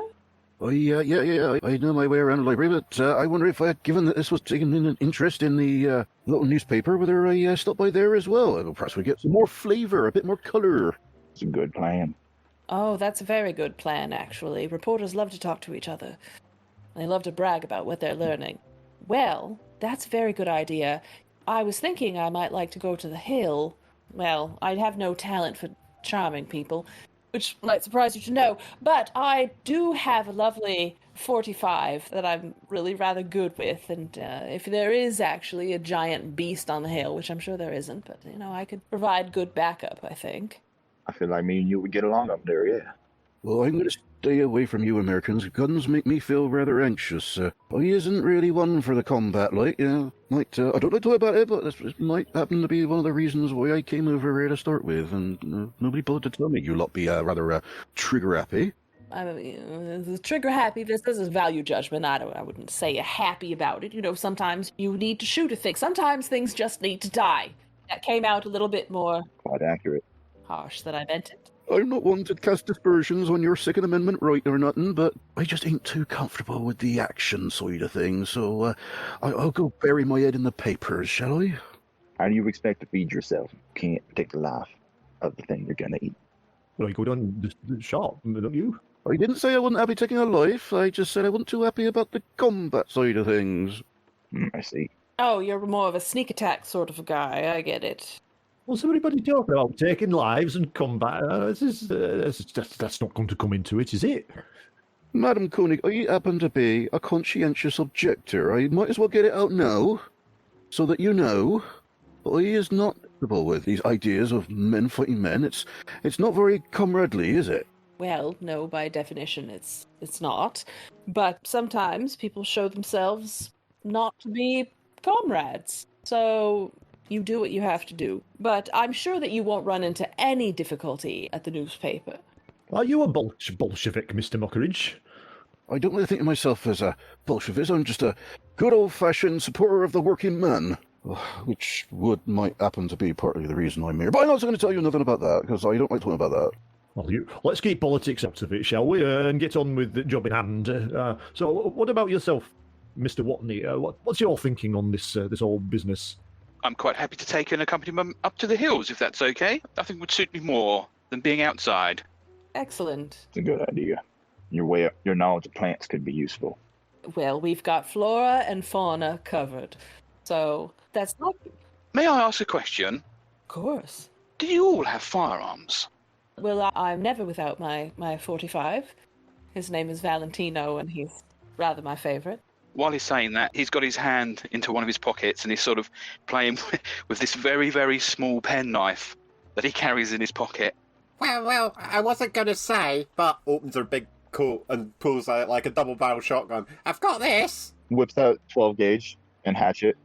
Yeah, I know my way around the library, but I wonder if given that this was taking an interest in the little newspaper, whether I stop by there as well. Perhaps we get some more flavour, a bit more colour. It's a good plan. Oh, that's a very good plan, actually. Reporters love to talk to each other. They love to brag about what they're learning. Well, that's a very good idea. I was thinking I might like to go to the Hill. Well, I have no talent for charming people, which might surprise you to know, but I do have a lovely 45 that I'm really rather good with, and if there is actually a giant beast on the hill, which I'm sure there isn't, but, I could provide good backup, I think. I feel like me and you would get along up there, yeah. Well, I'm going to stay away from you Americans. Guns make me feel rather anxious. I isn't really one for the combat, I don't like to talk about it, but this might happen to be one of the reasons why I came over here to start with, and nobody bothered to tell me you lot be rather trigger-happy. I mean, the trigger happy, this is value judgment. I wouldn't say happy about it. Sometimes you need to shoot a thing. Sometimes things just need to die. That came out a little bit more Quite accurate. harsh than I meant it. I'm not one to cast aspersions on your Second Amendment right or nothing, but I just ain't too comfortable with the action side of things, so I'll go bury my head in the papers, shall I? How do you expect to feed yourself? You can't protect the life of the thing you're going to eat. Well, you go down the shop, don't you? I didn't say I wasn't happy taking a life, I just said I wasn't too happy about the combat side of things. I see. Oh, you're more of a sneak attack sort of a guy. I get it. What's everybody talking about? Taking lives and combat? That's not going to come into it, is it? Madam Koenig, I happen to be a conscientious objector. I might as well get it out now, so that you know. I is not comfortable with these ideas of men fighting men. It's not very comradely, is it? Well, no, by definition, it's not. But sometimes people show themselves not to be comrades. So you do what you have to do. But I'm sure that you won't run into any difficulty at the newspaper. Are you a Bolshevik, Mr. Mockridge? I don't really think of myself as a Bolshevist. I'm just a good old-fashioned supporter of the working man, which might happen to be partly the reason I'm here. But I'm not going to tell you nothing about that, because I don't like talking about that. Well, let's keep politics out of it, shall we, and get on with the job in hand. So, what about yourself, Mr. Watney? What's your thinking on this whole business? I'm quite happy to take an accompaniment up to the hills, if that's okay. Nothing would suit me more than being outside. Excellent. It's a good idea. Your knowledge of plants could be useful. Well, we've got flora and fauna covered. So that's not... May I ask a question? Of course. Do you all have firearms? Well, I'm never without my 45. His name is Valentino, and he's rather my favorite. while he's saying that, he's got his hand into one of his pockets and he's sort of playing with this very, very small penknife that he carries in his pocket. Well, I wasn't going to say, but Opens her big coat and pulls out like a double-barrel shotgun. I've got this. Whips out 12 gauge and hatchet.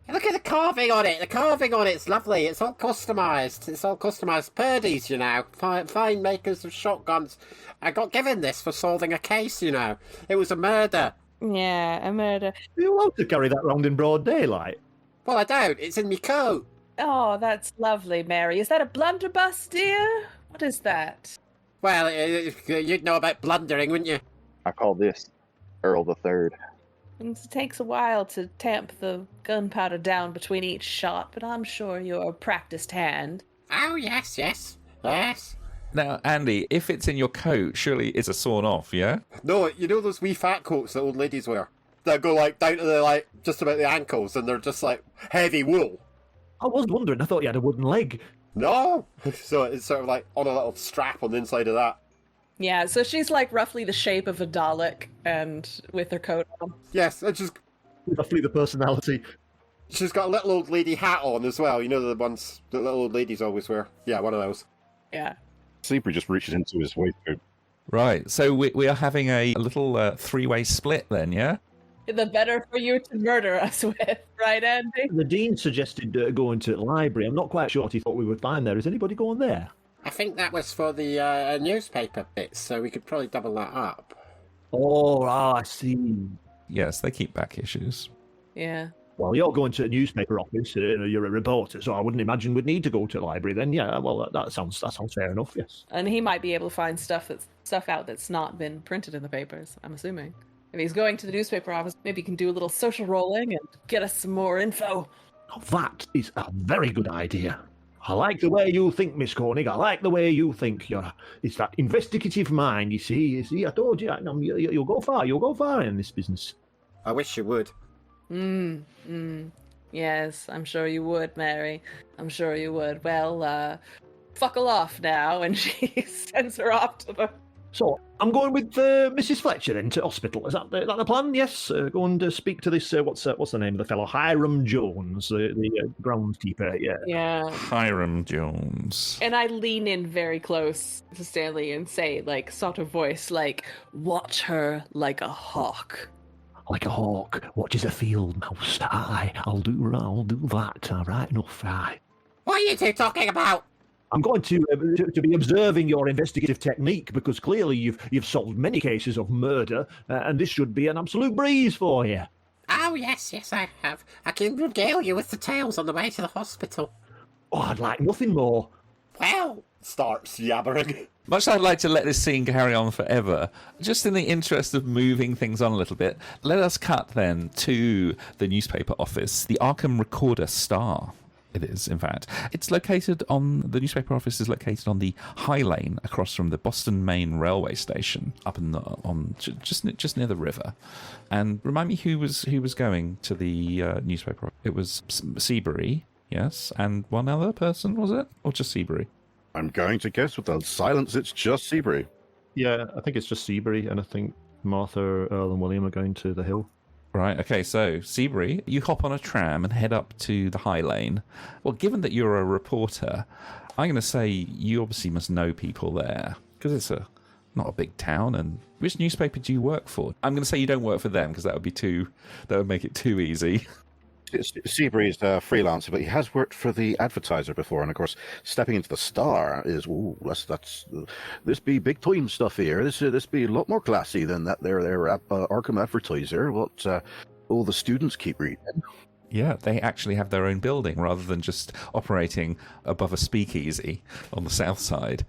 Look at the carving on it. The carving on it's lovely. It's all customised. It's all customised. Purdy's, you know, fine makers of shotguns. I got given this for solving a case, you know. It was a murder. Yeah, a murder. Are you allowed to carry that round in broad daylight? Well, I don't. It's in my coat. Oh, that's lovely, Mary. Is that a blunderbuss, dear? What is that? Well, you'd know about blundering, wouldn't you? I call this Earl the Third. It takes a while to tamp the gunpowder down between each shot, but I'm sure you're a practiced hand. Oh, yes. Now, Andy, if it's in your coat, surely it's a sawn off, yeah? No, you know those wee fat coats that old ladies wear? That go like down to the like just about the ankles and they're just like heavy wool. I was wondering. I thought you had a wooden leg. No! So it's sort of like on a little strap on the inside of that. Yeah, so she's like roughly the shape of a Dalek, and with her coat on. Yes, and Roughly the personality. she's got a little old lady hat on as well. You know the ones that little old ladies always wear? Yeah, one of those. Yeah. Seabury just reaches into his waistcoat. Right, so we are having a little three-way split then, yeah? The better for you to murder us with, right, Andy? The dean suggested going to the library. I'm not quite sure what he thought we would find there. Is anybody going there? I think that was for the newspaper bits, so we could probably double that up. Oh, I see. Yes, they keep back issues. Yeah. Well, you're going to a newspaper office. You're a reporter, so I wouldn't imagine we'd need to go to the library then. Yeah, well, that sounds fair enough. Yes. And he might be able to find stuff out that's not been printed in the papers, I'm assuming. If he's going to the newspaper office, maybe he can do a little social rolling and get us some more info. Oh, that is a very good idea. I like the way you think, Miss Koenig. I like the way you think. It's that investigative mind, you see. I told you, you'll go far. You'll go far in this business. I wish you would. Yes, I'm sure you would, Mary. I'm sure you would. Well, fuckle off now, and she sends her off to the... So, I'm going with Mrs. Fletcher then to hospital. Is that the plan? Yes? Go and speak to this, what's the name of the fellow? Hiram Jones, the groundskeeper, yeah. Yeah. Hiram Jones. And I lean in very close to Stanley and say, like, sort of voice, like, watch her like a hawk. Like a hawk watches a field mouse. Aye, I'll do that. Right enough, aye. What are you two talking about? I'm going to be observing your investigative technique because clearly you've solved many cases of murder, and this should be an absolute breeze for you. Oh, yes, I have. I can regale you with the tales on the way to the hospital. Oh, I'd like nothing more. Well, Starts yabbering. Much I'd like to let this scene carry on forever, just in the interest of moving things on a little bit, let us cut then to the newspaper office, the Arkham Recorder Star. It is, in fact. The newspaper office is located on the High Lane across from the Boston Main Railway Station, up just near the river. And remind me who was going to the newspaper. It was Seabury, yes, and one other person, was it? Or just Seabury? I'm going to guess with the silence it's just Seabury. Yeah, I think it's just Seabury, and I think Martha, Earl and William are going to the Hill. Right, okay, so Seabury, you hop on a tram and head up to the High Lane. Well, given that you're a reporter, I'm going to say you obviously must know people there, because it's not a big town. And which newspaper do you work for? I'm going to say you don't work for them, because that would make it too easy. Seabury's a freelancer, but he has worked for the Advertiser before, and of course, stepping into the Star is this be big time stuff here. This be a lot more classy than that there Arkham Advertiser. What all the students keep reading. Yeah, they actually have their own building rather than just operating above a speakeasy on the south side.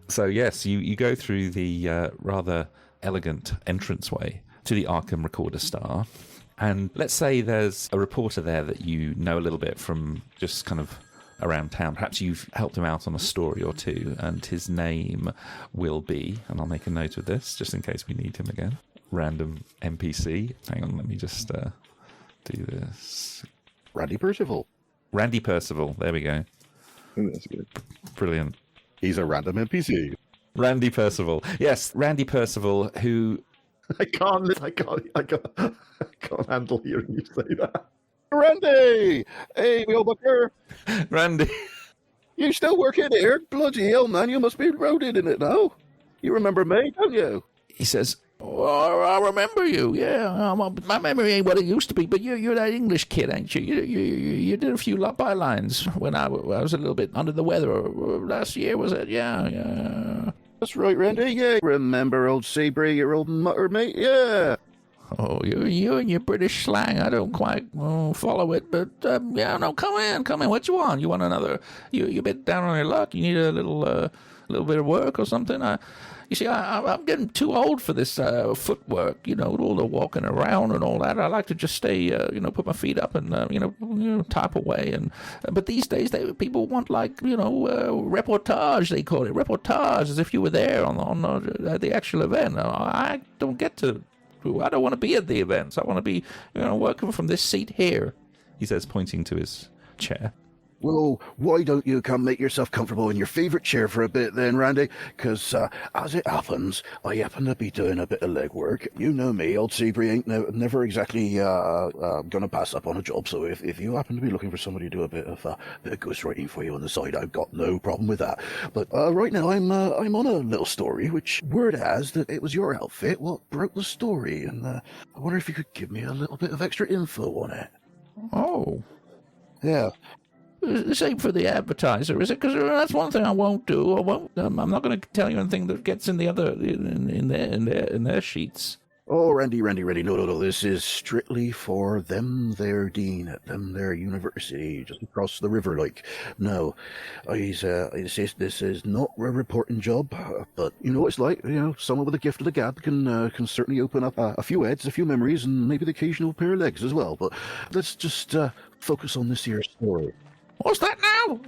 So yes, you go through the rather elegant entranceway to the Arkham Recorder Star. And let's say there's a reporter there that you know a little bit from just kind of around town. Perhaps you've helped him out on a story or two, and his name will be, and I'll make a note of this just in case we need him again, random NPC. Hang on, let me just do this. Randy Percival. Randy Percival, there we go. Ooh, that's good. Brilliant. He's a random NPC. Randy Percival. Yes, Randy Percival, who I can't handle hearing you say that. Randy! Hey, Will Booker! Randy. You still working here? Bloody hell, man, you must be roaded in it now. You remember me, don't you? He says, "Oh, I remember you. Yeah, my memory ain't what it used to be. But you're that English kid, ain't you? You did a few bylines when I was a little bit under the weather last year, was it? Yeah. That's right, Randy, yeah. Remember old Seabury, your old mutter, mate? Yeah. Oh, you and your British slang. I don't quite follow it, but yeah, no, come in. What you want? You want another? You a bit down on your luck? You need a little bit of work or something? You see, I'm getting too old for this footwork, all the walking around and all that. I like to just stay, put my feet up and, type away. But these days, people want, reportage, they call it. Reportage, as if you were there on the actual event. I don't want to be at the events. I want to be, working from this seat here, he says, pointing to his chair. Well, why don't you come make yourself comfortable in your favourite chair for a bit then, Randy? Because, as it happens, I happen to be doing a bit of legwork. You know me, old Seabury ain't never exactly going to pass up on a job, so if you happen to be looking for somebody to do a bit of ghostwriting for you on the side, I've got no problem with that. But right now, I'm on a little story, which word has that it was your outfit what broke the story, and I wonder if you could give me a little bit of extra info on it. Oh. Yeah. This ain't for the advertiser, is it? Because that's one thing I won't do. I'm not going to tell you anything that gets in the other in their sheets. Oh, Randy, no. This is strictly for them there dean at them there university just across the river, like. No, this is not a reporting job, but you know what it's like. Someone with a gift of the gab can certainly open up a few heads, a few memories, and maybe the occasional pair of legs as well. But let's just focus on this here story. What's that now?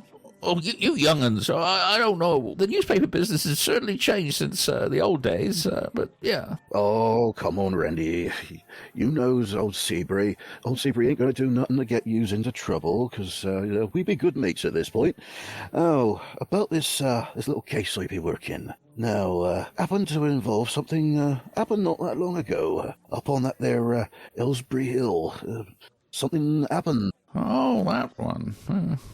Oh, you young'uns, I don't know. The newspaper business has certainly changed since the old days, but yeah. Oh, come on, Randy. You knows old Seabury. Old Seabury ain't going to do nothing to get yous into trouble, because we be good mates at this point. Oh, about this little case I be working. Now, happened to involve something happened not that long ago, up on that there Ellsbury Hill. Something happened. Oh, that one.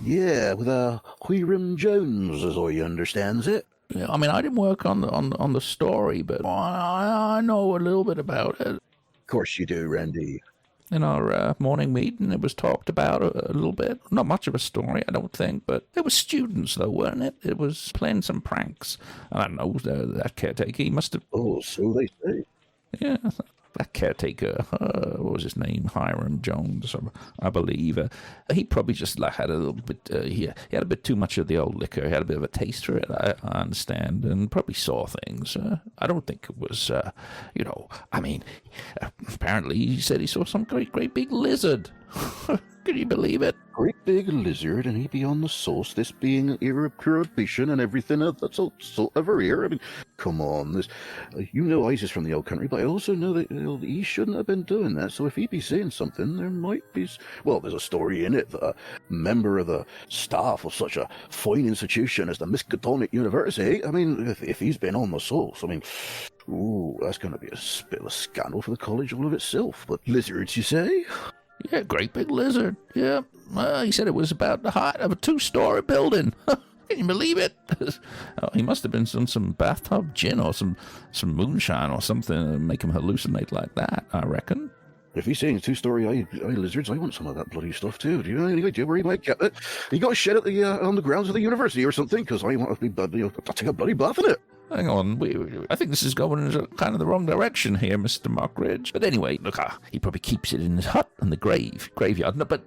Yeah, with Hiram Jones, as I understands it. Yeah, I mean, I didn't work on the story, but I know a little bit about it. Of course you do, Randy. In our morning meeting, it was talked about a little bit. Not much of a story, I don't think, but there were students, though, weren't it? It was playing some pranks. I don't know, that caretaker, he must have... Oh, so they say. Yeah, that caretaker, what was his name? Hiram Jones, I believe. He probably just had a little bit, he had a bit too much of the old liquor. He had a bit of a taste for it, I understand, and probably saw things. I don't think it was, apparently he said he saw some great big lizard. Can you believe it? Great big lizard, and he be on the sauce, this being era of prohibition and everything that's sort of here. I mean, come on, I is from the old country, but I also know that he shouldn't have been doing that, so if he be saying something, there might be... Well, there's a story in it that a member of the staff of such a fine institution as the Miskatonic University, I mean, if he's been on the sauce, I mean... Ooh, that's going to be a bit of a scandal for the college all of itself. But lizards, you say? Yeah, great big lizard. Yeah. He said it was about the height of a 2-story building. Can you believe it? He must have been some bathtub gin or some moonshine or something to make him hallucinate like that, I reckon. If he's saying 2-story eye lizards, I want some of that bloody stuff too. Do you know any idea where he might get it? He got a shed at on the grounds of the university or something, because I want to be take a bloody bath in it. Hang on, I think this is going in kind of the wrong direction here, Mr. Mockridge. But anyway, look, he probably keeps it in his hut in the graveyard. No, but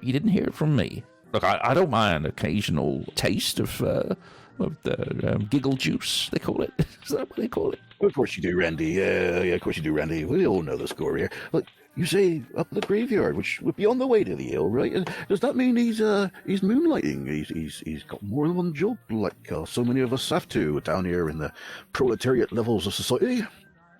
you didn't hear it from me. Look, I don't mind an occasional taste of the giggle juice, they call it. Is that what they call it? Of course you do, Randy. Yeah, of course you do, Randy. We all know the score here. Look, you say up the graveyard, which would be on the way to the hill, right? Does that mean he's moonlighting? He's got more than one job, like so many of us have to down here in the proletariat levels of society?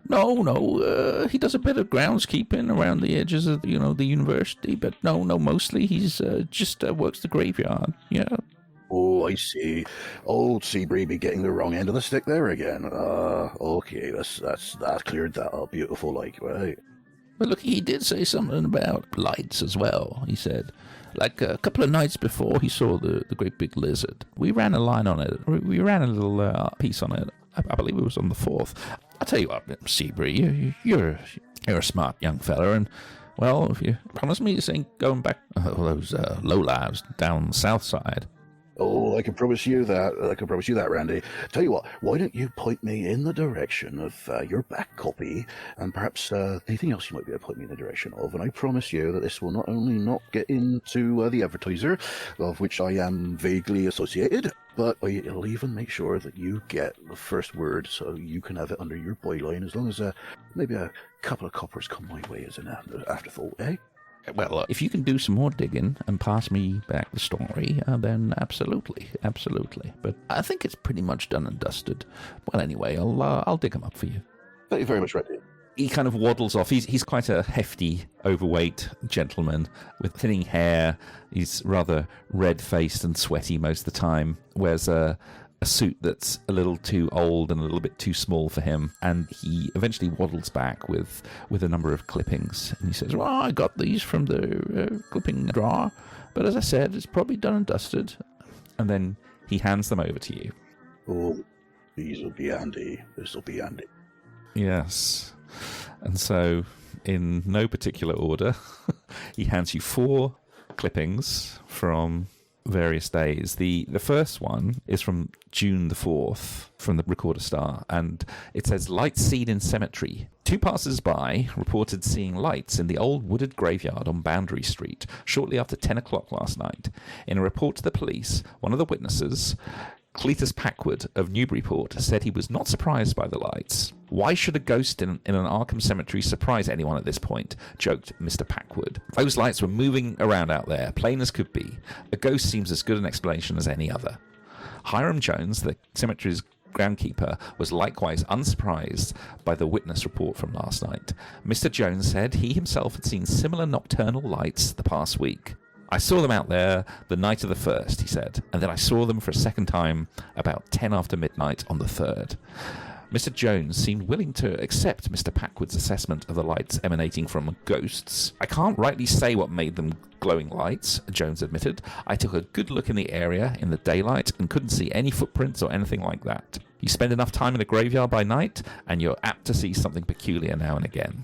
No, he does a bit of groundskeeping around the edges of, the university, but no, mostly he's just works the graveyard, yeah. Oh, I see. Old Seabury be getting the wrong end of the stick there again. Okay, that cleared that up. Beautiful, like, right? Well, look, he did say something about lights as well, he said. Like a couple of nights before he saw the great big lizard. We ran a line on it. We ran a little piece on it. I believe it was on the 4th. I'll tell you what, Seabury, you're a smart young fella, and, well, if you promise me this ain't going back those lowlives down the south side. Oh, I can promise you that, Randy. Tell you what, why don't you point me in the direction of your back copy, and perhaps anything else you might be able to point me in the direction of, and I promise you that this will not only not get into the advertiser, of which I am vaguely associated, but it'll even make sure that you get the first word, so you can have it under your byline, as long as maybe a couple of coppers come my way as an afterthought, eh? Well, if you can do some more digging and pass me back the story, then absolutely. But I think it's pretty much done and dusted. Well, anyway, I'll dig them up for you. Thank you very much, Randy. He kind of waddles off. He's quite a hefty, overweight gentleman with thinning hair. He's rather red-faced and sweaty most of the time. Wears a suit that's a little too old and a little bit too small for him, and he eventually waddles back with a number of clippings, and he says, well, I got these from the clipping drawer, but as I said, it's probably done and dusted. And then he hands them over to you. Oh, this'll be handy. Yes. And so, in no particular order, he hands you 4 clippings from various days. The first one is from June the 4th, from the Recorder Star, and it says, lights seen in cemetery. 2 passers-by reported seeing lights in the old wooded graveyard on Boundary Street shortly after 10 o'clock last night. In a report to the police, one of the witnesses, Cletus Packwood of Newburyport, said he was not surprised by the lights. Why should a ghost in an Arkham cemetery surprise anyone at this point? Joked Mr. Packwood. Those lights were moving around out there, plain as could be. A ghost seems as good an explanation as any other. Hiram Jones, the cemetery's groundkeeper, was likewise unsurprised by the witness report from last night. Mr. Jones said he himself had seen similar nocturnal lights the past week. I saw them out there the night of the 1st, he said, and then I saw them for a second time about 10 after midnight on the 3rd. Mr. Jones seemed willing to accept Mr. Packwood's assessment of the lights emanating from ghosts. I can't rightly say what made them glowing lights, Jones admitted. I took a good look in the area in the daylight and couldn't see any footprints or anything like that. You spend enough time in a graveyard by night, and you're apt to see something peculiar now and again.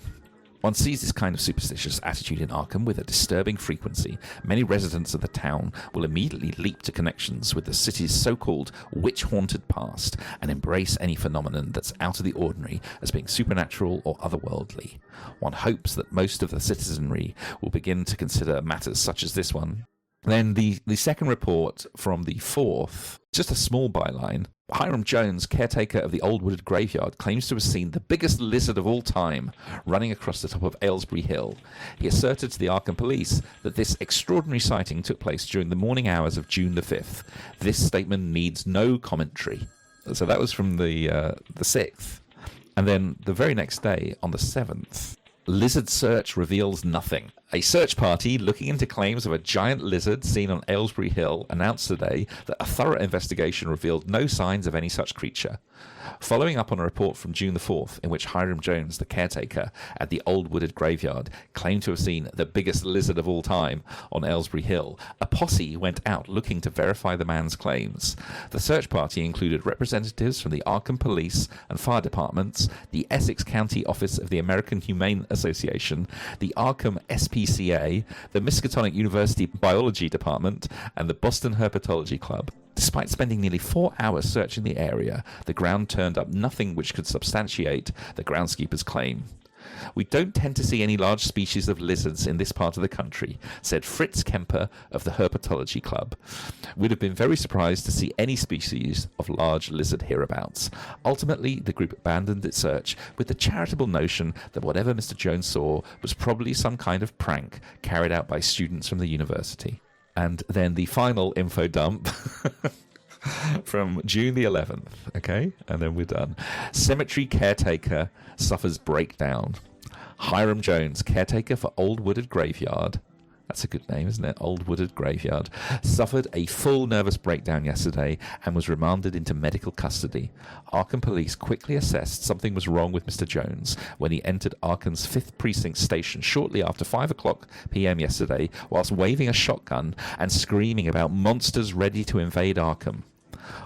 One sees this kind of superstitious attitude in Arkham with a disturbing frequency. Many residents of the town will immediately leap to connections with the city's so-called witch-haunted past and embrace any phenomenon that's out of the ordinary as being supernatural or otherworldly. One hopes that most of the citizenry will begin to consider matters such as this one. Then the second report from the 4th, just a small byline. Hiram Jones, caretaker of the old wooded graveyard, claims to have seen the biggest lizard of all time running across the top of Aylesbury Hill. He asserted to the Arkham police that this extraordinary sighting took place during the morning hours of June the 5th. This statement needs no commentary. So that was from the 6th. And then the very next day, on the 7th, lizard search reveals nothing. A search party looking into claims of a giant lizard seen on Aylesbury Hill announced today that a thorough investigation revealed no signs of any such creature. Following up on a report from June the 4th, in which Hiram Jones, the caretaker at the old wooded graveyard, claimed to have seen the biggest lizard of all time on Aylesbury Hill, a posse went out looking to verify the man's claims. The search party included representatives from the Arkham Police and Fire Departments, the Essex County Office of the American Humane Association, the Arkham SPCA, the Miskatonic University Biology Department, and the Boston Herpetology Club. Despite spending nearly 4 hours searching the area, the ground turned up nothing which could substantiate the groundskeeper's claim. We don't tend to see any large species of lizards in this part of the country, said Fritz Kemper of the Herpetology Club. We'd have been very surprised to see any species of large lizard hereabouts. Ultimately, the group abandoned its search with the charitable notion that whatever Mr. Jones saw was probably some kind of prank carried out by students from the university. And then the final info dump from June the 11th, okay? And then we're done. Cemetery caretaker suffers breakdown. Hiram Jones, caretaker for Old Wooded Graveyard, that's a good name, isn't it? Old Wooded Graveyard, suffered a full nervous breakdown yesterday and was remanded into medical custody. Arkham police quickly assessed something was wrong with Mr. Jones when he entered Arkham's 5th Precinct station shortly after 5 o'clock p.m. yesterday, whilst waving a shotgun and screaming about monsters ready to invade Arkham.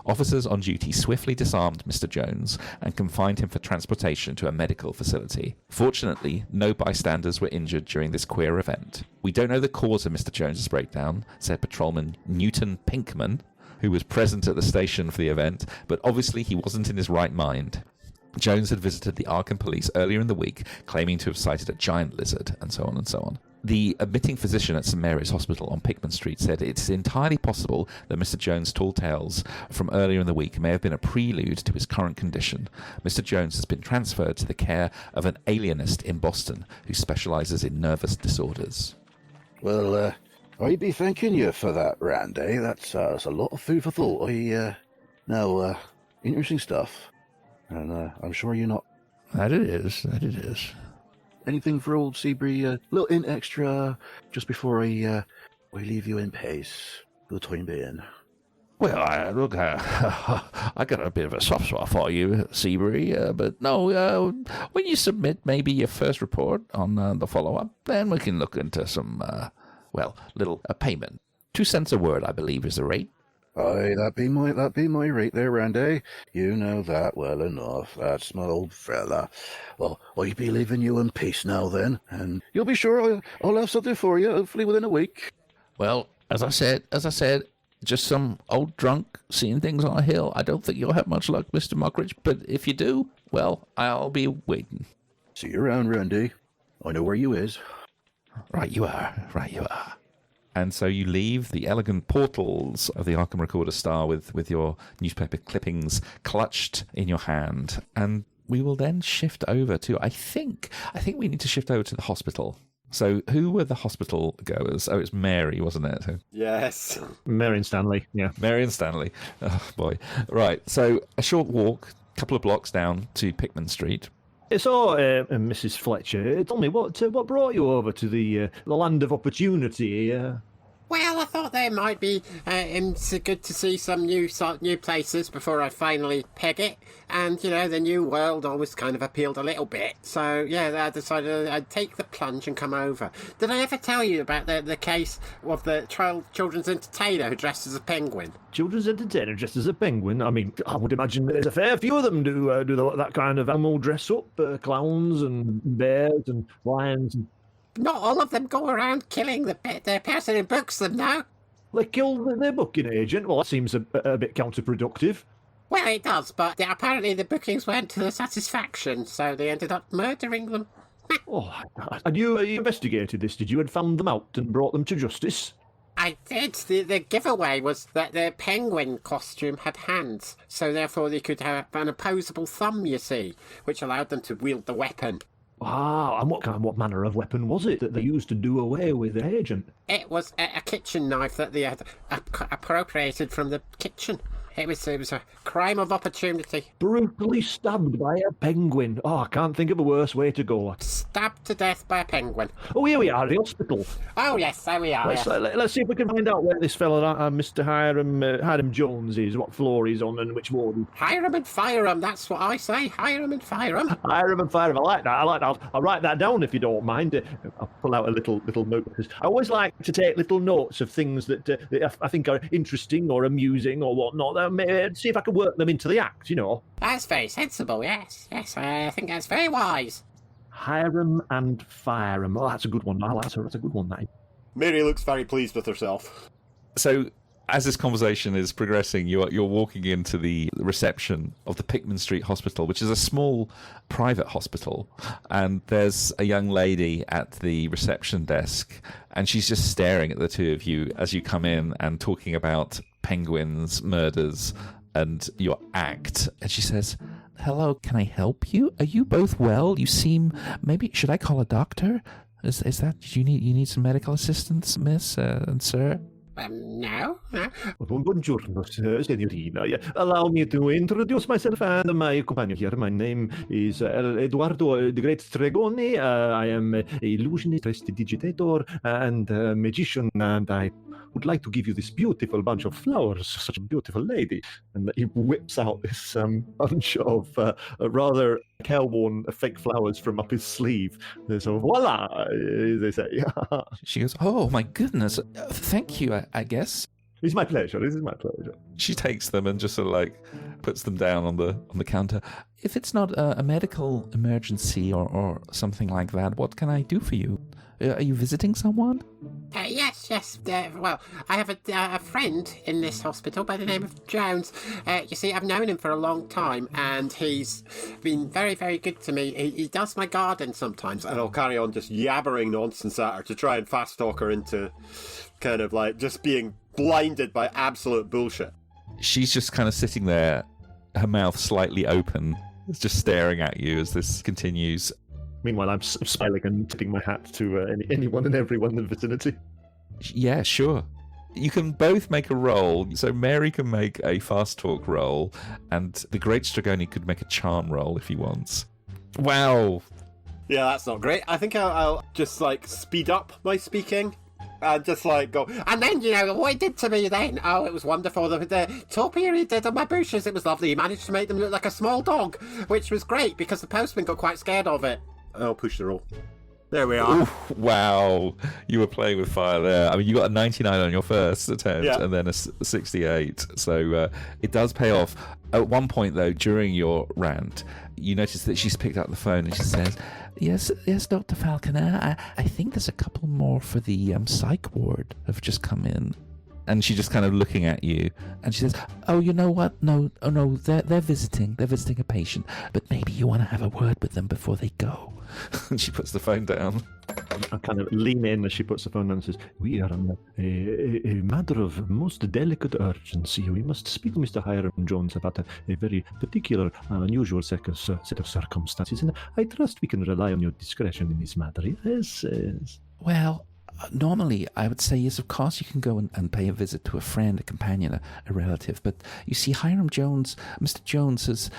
Officers on duty swiftly disarmed Mr. Jones and confined him for transportation to a medical facility. Fortunately, no bystanders were injured during this queer event. We don't know the cause of Mr. Jones's breakdown, said Patrolman Newton Pinkman, who was present at the station for the event, but obviously he wasn't in his right mind. Jones had visited the Arkham police earlier in the week, claiming to have sighted a giant lizard, and so on and so on. The admitting physician at St Mary's Hospital on Pickman Street said it's entirely possible that Mr. Jones' tall tales from earlier in the week may have been a prelude to his current condition. Mr. Jones has been transferred to the care of an alienist in Boston who specialises in nervous disorders. Well, I'd be thanking you for that, Randy. That's a lot of food for thought. Interesting stuff. And I'm sure you're not... That it is. Anything for old Seabury? Little in extra just before we leave you in pace for the time being. Well, I got a bit of a soft spot for you, Seabury, but no, when you submit maybe your first report on the follow-up, then we can look into some, little payment. 2 cents a word, I believe, is the rate. Aye, that'd be my rate there, Randy. You know that well enough. That's my old fella. Well, I'll be leaving you in peace now then, and you'll be sure I'll have something for you, hopefully within a week. Well, as I said, just some old drunk seeing things on a hill. I don't think you'll have much luck, Mr. Mockridge, but if you do, well, I'll be waiting. See you around, Randy. I know where you is. Right you are. And so you leave the elegant portals of the Arkham Recorder Star with your newspaper clippings clutched in your hand. And we will then shift over to, I think we need to shift over to the hospital. So who were the hospital goers? Oh, it's Mary, wasn't it? Yes. Mary and Stanley, yeah. Mary and Stanley. Oh, boy. Right, so a short walk, a couple of blocks down to Pickman Street. So, Mrs. Fletcher, tell me, what brought you over to the land of opportunity? Well, I thought there might be good to see some new places before I finally peg it. And, the new world always kind of appealed a little bit. So, yeah, I decided I'd take the plunge and come over. Did I ever tell you about the case of the children's entertainer who dressed as a penguin? Children's entertainer dressed as a penguin? I mean, I would imagine there's a fair few of them do that kind of animal dress up. Clowns and bears and lions and... Not all of them go around killing the person who books them, no. They kill their booking agent? Well, that seems a bit counterproductive. Well, it does, but apparently the bookings weren't to their satisfaction, so they ended up murdering them. Oh, and you investigated this, did you, and found them out and brought them to justice? I did. The giveaway was that their penguin costume had hands, so therefore they could have an opposable thumb, you see, which allowed them to wield the weapon. Ah, and what manner of weapon was it that they used to do away with the agent? It was a kitchen knife that they had appropriated from the kitchen. It was a crime of opportunity. Brutally stabbed by a penguin. Oh, I can't think of a worse way to go. Stabbed to death by a penguin. Oh, here we are, the hospital. Oh, yes, there we are. Let's see if we can find out where this fella, Mr. Hiram Jones is, what floor he's on and which ward. Hiram and fire him, that's what I say. Hiram and fire him. Hiram and fire him, I like that. I'll write that down if you don't mind. I'll pull out a little note. I always like to take little notes of things that I think are interesting or amusing or whatnot. See if I can work them into the act, That's very sensible, yes. Yes, I think that's very wise. Hiram and fire him. Oh, that's a good one. That's a good one, that. Mary looks very pleased with herself. So, as this conversation is progressing, you're walking into the reception of the Pickman Street Hospital, which is a small private hospital, and there's a young lady at the reception desk, and she's just staring at the two of you as you come in and talking about penguins, murders, and your act. And she says, "Hello, can I help you? Are you both well? You seem... Maybe... Should I call a doctor? Is that... You need some medical assistance, miss and sir?" No. Buongiorno, signorina. Yeah, allow me to introduce myself and my companion here. My name is Edoardo, the Great Stregone. I am an illusionist, prestidigitator, and magician, and I would like to give you this beautiful bunch of flowers, such a beautiful lady. And he whips out this bunch of rather careworn fake flowers from up his sleeve. So voila, they say. She goes, "Oh my goodness, thank you, I guess." It's my pleasure. This is my pleasure. She takes them and just sort of like puts them down on the counter. If it's not a medical emergency or something like that, what can I do for you? Are you visiting someone? Yes. Well, I have a friend in this hospital by the name of Jones. You see, I've known him for a long time, and he's been very, very good to me. He does my garden sometimes. And I'll carry on just yabbering nonsense at her to try and fast talk her into kind of like just being blinded by absolute bullshit. She's just kind of sitting there, her mouth slightly open, just staring at you as this continues. Meanwhile, I'm smiling and tipping my hat to anyone and everyone in the vicinity. Yeah, sure. You can both make a roll. So Mary can make a fast talk roll, and the Great Stregone could make a charm roll if he wants. Wow. Yeah, that's not great. I think I'll just like speed up my speaking. And just like go, and then, what he did to me then, oh, it was wonderful. The topiary he did on my bushes, it was lovely. He managed to make them look like a small dog, which was great because the postman got quite scared of it. I'll push the roll. There we are. Ooh, wow. You were playing with fire there. I mean, you got a 99 on your first attempt and then a 68. So it does pay off. At one point, though, during your rant, you notice that she's picked up the phone and she says, Yes, Dr. Falconer. I think there's a couple more for the psych ward have just come in. And she's just kind of looking at you, and she says, "Oh, you know what? No, they're visiting. They're visiting a patient, but maybe you want to have a word with them before they go." And she puts the phone down. I kind of lean in as she puts the phone down and says, "We are on a matter of most delicate urgency. We must speak to Mr. Hiram Jones about a very particular and unusual set of circumstances, and I trust we can rely on your discretion in this matter." Yes. Well, normally, I would say, yes, of course you can go and pay a visit to a friend, a companion, a relative. But you see, Hiram Jones, Mr. Jones,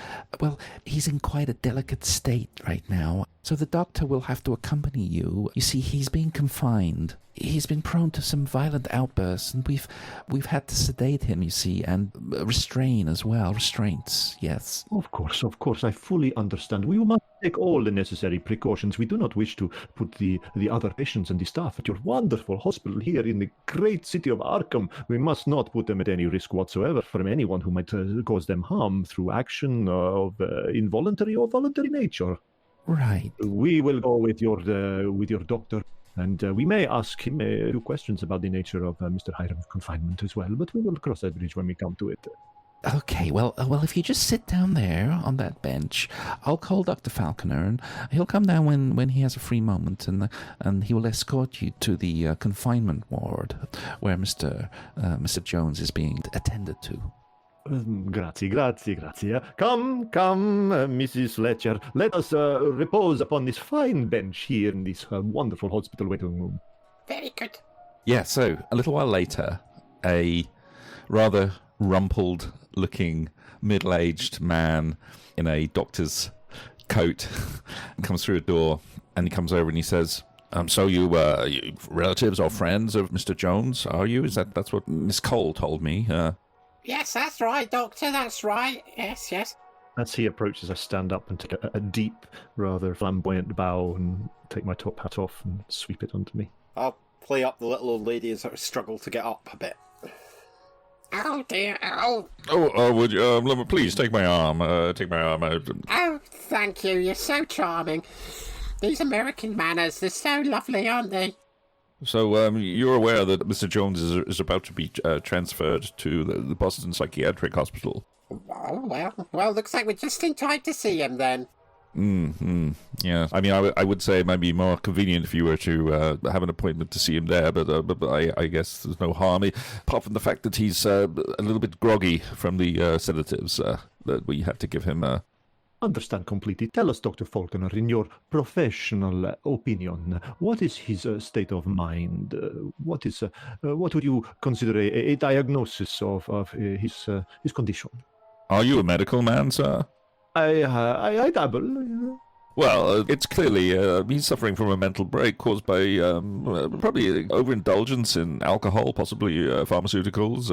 he's in quite a delicate state right now. So the doctor will have to accompany you. You see, he's being confined. He's been prone to some violent outbursts, and we've had to sedate him, you see, and restrain as well. Restraints, yes. Of course, I fully understand. We must take all the necessary precautions. We do not wish to put the other patients and the staff at your wonderful hospital here in the great city of Arkham. We must not put them at any risk whatsoever from anyone who might cause them harm through action of involuntary or voluntary nature. Right. We will go with your doctor. And we may ask him a few questions about the nature of Mr. Hiram's confinement as well, but we will cross that bridge when we come to it. Okay, well, if you just sit down there on that bench, I'll call Dr. Falconer, and he'll come down when he has a free moment, and he will escort you to the confinement ward where Mr. Jones is being attended to. Grazie. Come, Mrs. Fletcher. Let us repose upon this fine bench here in this wonderful hospital waiting room. Very good. Yeah, so a little while later, a rather rumpled-looking, middle-aged man in a doctor's coat comes through a door, and he comes over and he says, "So you relatives or friends of Mr. Jones, are you? That's what Miss Cole told me?" Yes, that's right, Doctor, that's right. Yes. As he approaches, I stand up and take a deep, rather flamboyant bow and take my top hat off and sweep it onto me. I'll play up the little old lady and sort of struggle to get up a bit. Oh, dear, oh. Would you, please take my arm, Oh, thank you, you're so charming. These American manners, they're so lovely, aren't they? So you're aware that Mr. Jones is about to be transferred to the Boston Psychiatric Hospital? Oh, well, looks like we're just in time to see him then. Yeah, I mean, I would say it might be more convenient if you were to have an appointment to see him there, but I guess there's no harm, apart from the fact that he's a little bit groggy from the sedatives that we had to give him. understand completely. Tell us, Dr. Falconer, in your professional opinion, what is his state of mind? What would you consider a diagnosis of his condition? Are you a medical man, sir? I dabble. Well, it's clearly he's suffering from a mental break caused by probably overindulgence in alcohol, possibly pharmaceuticals.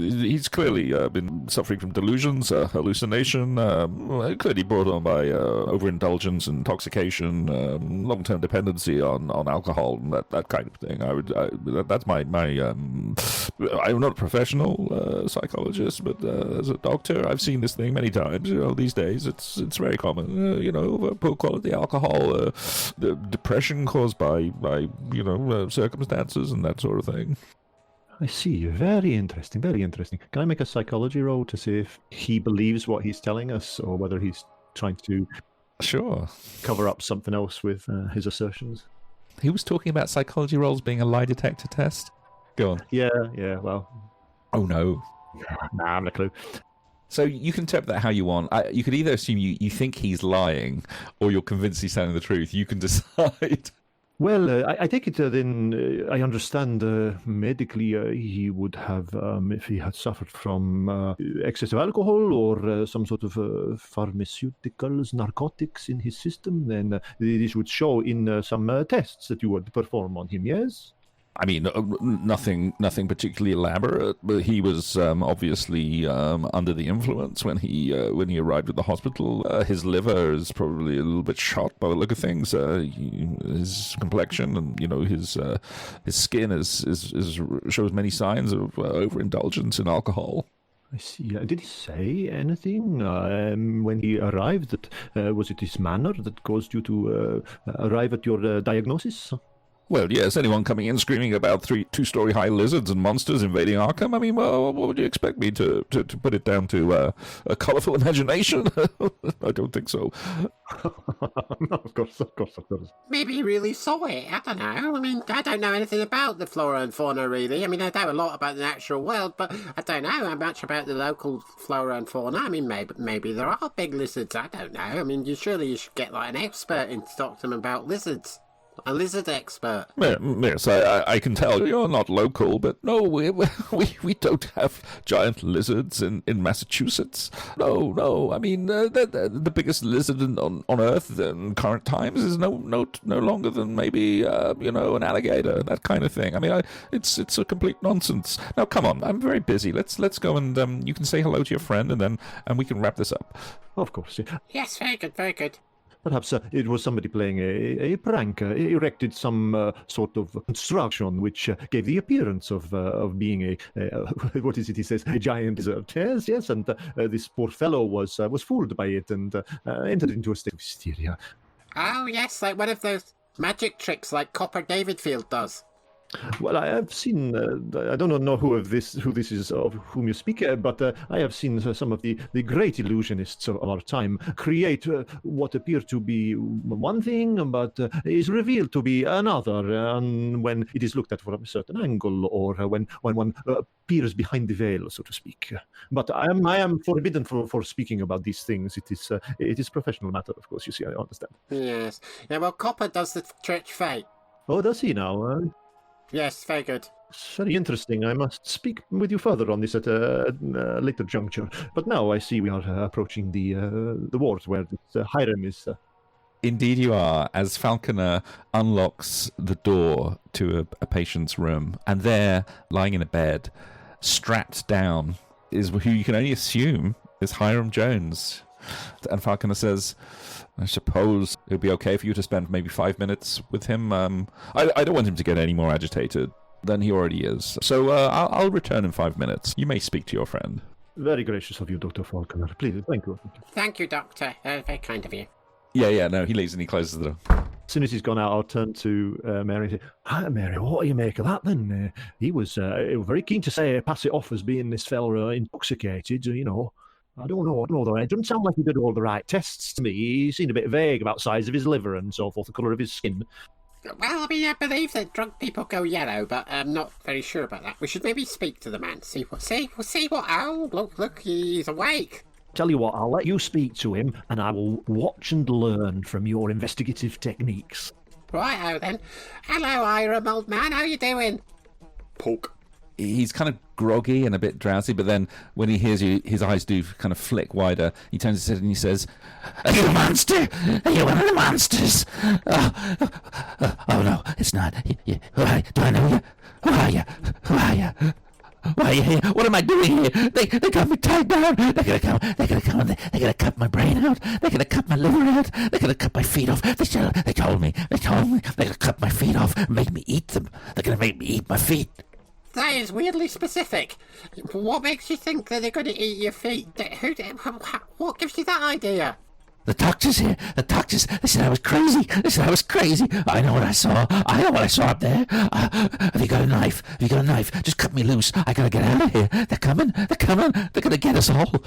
He's clearly been suffering from delusions, hallucination, clearly brought on by overindulgence, intoxication, long-term dependency on alcohol, and that kind of thing. That's my I'm not a professional psychologist, but as a doctor, I've seen this thing many times. These days it's very common. Poor quality alcohol, the depression caused by circumstances and that sort of thing. I see. Very interesting. Very interesting. Can I make a psychology roll to see if he believes what he's telling us, or whether he's trying to cover up something else with his assertions? He was talking about psychology rolls being a lie detector test. Go on. Yeah. Well. Oh no. Nah, I'm a clue. So you can interpret that how you want. You could either assume you think he's lying, or you're convinced he's telling the truth. You can decide. Well, I take it then I understand medically he would have, if he had suffered from excess of alcohol or some sort of pharmaceuticals, narcotics in his system, then this would show in some tests that you would perform on him, yes? I mean, nothing particularly elaborate, but he was obviously under the influence when he arrived at the hospital. His liver is probably a little bit shot by the look of things. His complexion and his skin shows many signs of overindulgence in alcohol. I see. Did he say anything when he arrived? Was it his manner that caused you to arrive at your diagnosis? Well, yes, anyone coming in screaming about two-story high lizards and monsters invading Arkham, I mean, well, what would you expect me to put it down to a colourful imagination? I don't think so. No, of course. Maybe he really saw it. I don't know. I mean, I don't know anything about the flora and fauna, really. I mean, I know a lot about the natural world, but I don't know much about the local flora and fauna. I mean, maybe there are big lizards. I don't know. I mean, you should get like an expert in to talk to them about lizards. A lizard expert. Yes, I can tell you're not local, but no, we don't have giant lizards in Massachusetts. No. I mean, the biggest lizard on Earth in current times is no longer than maybe an alligator, that kind of thing. I mean, it's a complete nonsense. Now, come on, I'm very busy. Let's go and you can say hello to your friend, and we can wrap this up. Of course. Yeah. Yes, very good, very good. Perhaps it was somebody playing a prank, erected some sort of construction which gave the appearance of being what is it he says, a giant lizard. Yes, and this poor fellow was fooled by it and entered into a state of hysteria. Oh, yes, like one of those magic tricks like Copper Davidfield does. Well, I have seen, I don't know who this is of whom you speak, but I have seen some of the great illusionists of our time create what appear to be one thing, but is revealed to be another, when it is looked at from a certain angle, or when one peers behind the veil, so to speak. But I am forbidden for speaking about these things. It is professional matter, of course, you see, I understand. Yes. Yeah, well, Copper does the church fete. Oh, does he now? Yes, very good. It's very interesting. I must speak with you further on this at a later juncture. But now I see we are approaching the ward where Hiram is. Indeed you are, as Falconer unlocks the door to a patient's room. And there, lying in a bed, strapped down, is who you can only assume is Hiram Jones. And Falconer says, I suppose it would be okay for you to spend maybe 5 minutes with him. I don't want him to get any more agitated than he already is. So I'll return in 5 minutes. You may speak to your friend. Very gracious of you, Dr. Falconer. Please, thank you. Thank you, Doctor. Very kind of you. Yeah, no, he leaves and he closes the door. As soon as he's gone out, I'll turn to Mary and say, Hi, Mary, what do you make of that then? He was very keen to pass it off as being this fella intoxicated, I don't know though. It doesn't sound like he did all the right tests to me. He seemed a bit vague about size of his liver and so forth, the colour of his skin. Well, I mean, I believe that drunk people go yellow, but I'm not very sure about that. We should maybe speak to the man. See what? Oh, look, he's awake. Tell you what, I'll let you speak to him, and I will watch and learn from your investigative techniques. Righto then. Hello, Hiram, old man. How you doing? Poke. He's kind of groggy and a bit drowsy, but then when he hears you, his eyes do kind of flick wider. He turns his head and he says, Are you a monster? Are you one of the monsters? Oh no, it's not. Do I know you? Who are you? Who are you? Why are you here? What am I doing here? They got me tied down. They're gonna come. They're gonna cut my brain out. They're gonna cut my liver out. They're gonna cut my feet off. They told me. They're gonna cut my feet off and make me eat them. They're gonna make me eat my feet. That is weirdly specific. What makes you think that they're going to eat your feet? What gives you that idea? The doctor's here. The doctors. They said I was crazy. I know what I saw. Up there. Have you got a knife? Just cut me loose. I gotta get out of here. They're coming. They're gonna get us all.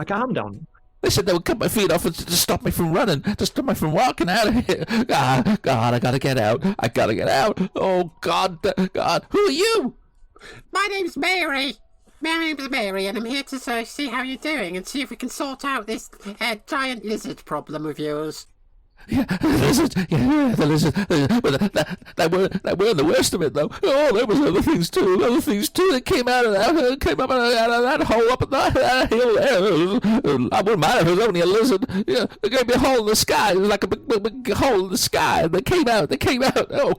Calm down. They said they would cut my feet off to stop me from running, to stop me from walking out of here. God, I gotta get out. Oh, God. Who are you? My name's Mary. My name's Mary, and I'm here to see how you're doing and see if we can sort out this giant lizard problem of yours. Yeah, the lizard. But that weren't the worst of it, though. Oh, there was other things too. That came out of that hole up at that hill there. I wouldn't mind if it was only a lizard. Yeah, there gave me a hole in the sky. It was like a big hole in the sky. And they came out. Oh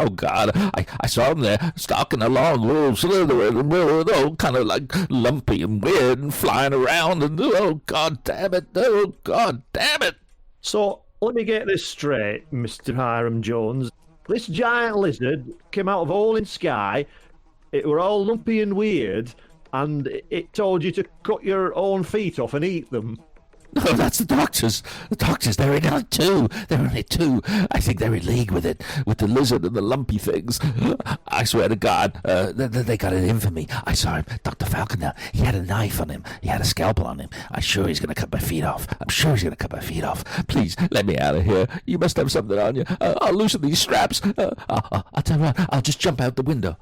God. I saw them there stalking along, little slithering, all kind of like lumpy and weird and flying around. And oh God damn it. So, let me get this straight, Mr. Hiram Jones. This giant lizard came out of a hole in sky, it were all lumpy and weird, and it told you to cut your own feet off and eat them. No, that's the doctors. They're in on it too. I think they're in league with it, with the lizard and the lumpy things. I swear to God, they got it in for me. I saw him, Dr. Falconer. He had a knife on him. He had a scalpel on him. I'm sure he's going to cut my feet off. Please, let me out of here. You must have something on you. I'll loosen these straps. I'll tell you what, I'll just jump out the window.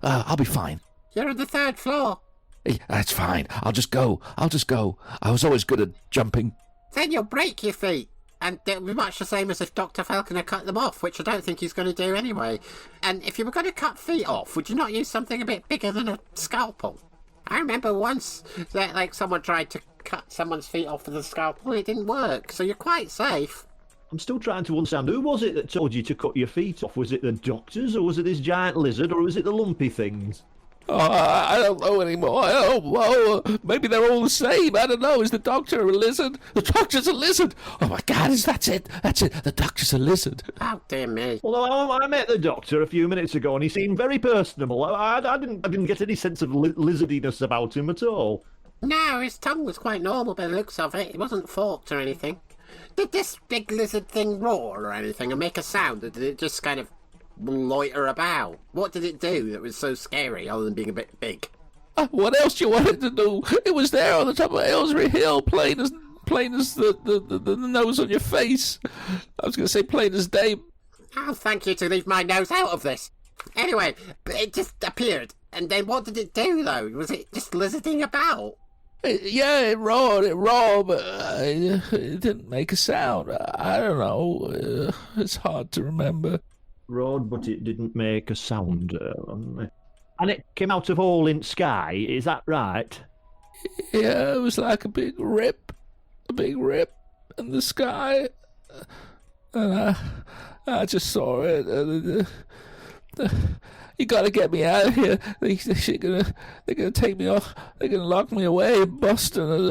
I'll be fine. You're on the 3rd floor. That's fine. I'll just go. I was always good at jumping. Then you'll break your feet. And it'll be much the same as if Dr. Falconer cut them off, which I don't think he's going to do anyway. And if you were going to cut feet off, would you not use something a bit bigger than a scalpel? I remember once that someone tried to cut someone's feet off with a scalpel and it didn't work, so you're quite safe. I'm still trying to understand, who was it that told you to cut your feet off? Was it the doctors, or was it this giant lizard, or was it the lumpy things? I don't know anymore. Maybe they're all the same. I don't know. Is the doctor a lizard? The doctor's a lizard. Oh my God, that's it. The doctor's a lizard. Oh dear me. Well, I met the doctor a few minutes ago, and he seemed very personable. I didn't get any sense of lizardiness about him at all. No, his tongue was quite normal by the looks of it. It wasn't forked or anything. Did this big lizard thing roar or anything and make a sound, or did it just kind of loiter about? What did it do that was so scary other than being a bit big? What else do you want it to do? It was there on the top of Aylesbury Hill, plain as the nose on your face. I was going to say plain as day. Oh, thank you to leave my nose out of this. Anyway, it just appeared. And then what did it do, though? Was it just lizarding about? It roared, but it didn't make a sound. I don't know. It's hard to remember. Roared, but it didn't make a sound. And it came out of hole in sky, is that right? Yeah, it was like a big rip in the sky. And I just saw it. You gotta get me out of here. They're gonna take me off. They're gonna lock me away in Boston.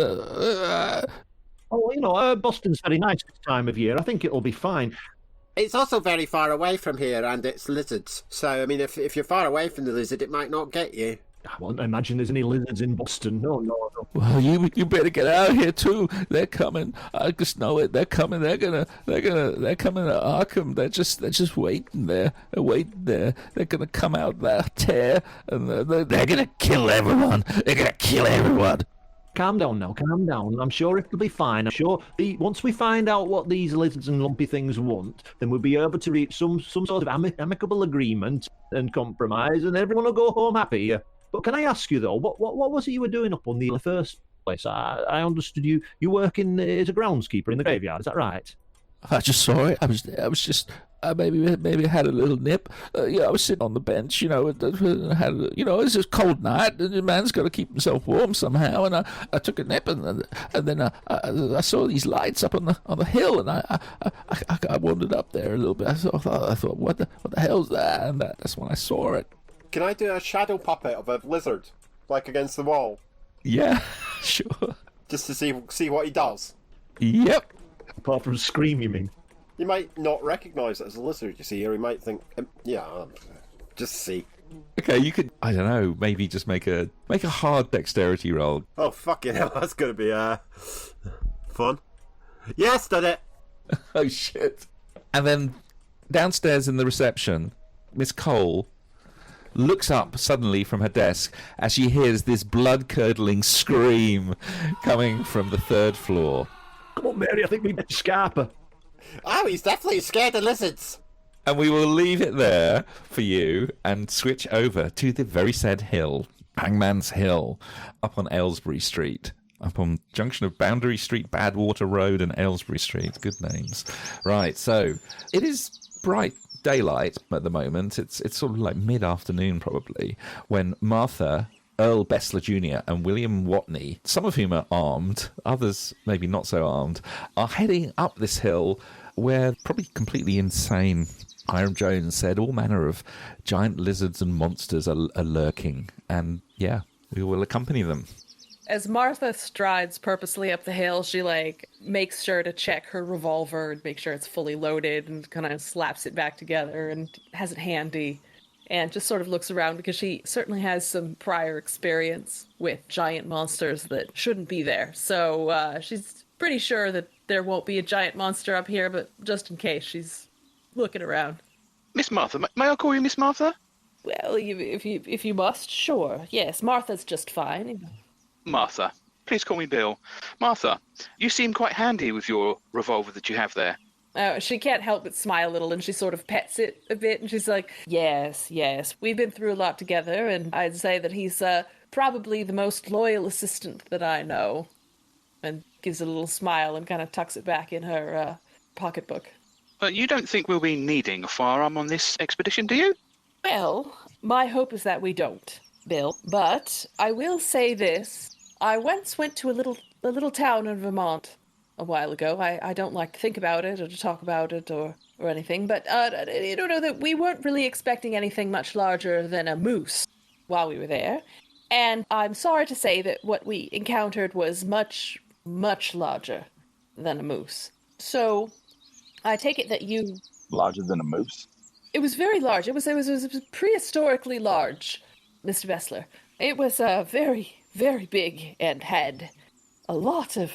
Boston's very nice this time of year. I think it'll be fine. It's also very far away from here, and it's lizards. So, I mean, if you're far away from the lizard, it might not get you. I won't imagine there's any lizards in Boston. No. Well, you better get out of here too. They're coming. I just know it. They're coming. They're coming to Arkham. They're just waiting there. They're waiting there. They're gonna come out that tear, and they're gonna kill everyone. Calm down now, calm down. I'm sure it'll be fine. I'm sure once we find out what these lizards and lumpy things want, then we'll be able to reach some sort of amicable agreement and compromise, and everyone will go home happy. But can I ask you, though, what was it you were doing up on the first place. I understood you work as a groundskeeper in the graveyard. Is that right? I just saw it. I was just maybe I had a little nip. I was sitting on the bench, it's a cold night, and the man's got to keep himself warm somehow. And I took a nip, and then I saw these lights up on the hill, and I wandered up there a little bit. I thought, what the hell's that? And that's when I saw it. Can I do a shadow puppet of a lizard, like against the wall? Yeah, sure. Just to see what he does. Yep. Apart from scream, you mean? He might not recognise it as a lizard, you see, or he might think, just see. Okay, you could, I don't know, maybe just make a hard dexterity roll. Oh, fucking hell, that's going to be fun. Yes, did it! Oh, shit. And then downstairs in the reception, Miss Cole looks up suddenly from her desk as she hears this blood-curdling scream coming from the third floor. Come on, Mary, I think we better scarper. Oh, he's definitely scared of lizards. And we will leave it there for you and switch over to the very said hill, Hangman's Hill, up on Aylesbury Street, up on junction of Boundary Street, Badwater Road and Aylesbury Street. Good names. Right, so it is bright daylight at the moment. It's sort of like mid-afternoon probably, when Martha, Earl Bessler Jr. and William Watney, some of whom are armed, others maybe not so armed, are heading up this hill where probably completely insane, Hiram Jones said, all manner of giant lizards and monsters are lurking. And yeah, we will accompany them. As Martha strides purposely up the hill, she makes sure to check her revolver and make sure it's fully loaded and kind of slaps it back together and has it handy and just sort of looks around because she certainly has some prior experience with giant monsters that shouldn't be there. So she's pretty sure that there won't be a giant monster up here, but just in case, she's looking around. Miss Martha, may I call you Miss Martha? Well, if you must, sure. Yes, Martha's just fine. Martha. Please call me Bill. Martha, you seem quite handy with your revolver that you have there. She can't help but smile a little, and she sort of pets it a bit, and she's like, yes, we've been through a lot together, and I'd say that he's probably the most loyal assistant that I know. And gives a little smile and kind of tucks it back in her pocketbook. But you don't think we'll be needing a firearm on this expedition, do you? Well, my hope is that we don't, Bill. But I will say this. I once went to a little town in Vermont a while ago. I don't like to think about it or to talk about it or anything, but you don't know that we weren't really expecting anything much larger than a moose while we were there. And I'm sorry to say that what we encountered was much, much larger than a moose. So I take it that you... Larger than a moose? It was very large. It was prehistorically large, Mr. Bessler. It was very, very big and had a lot of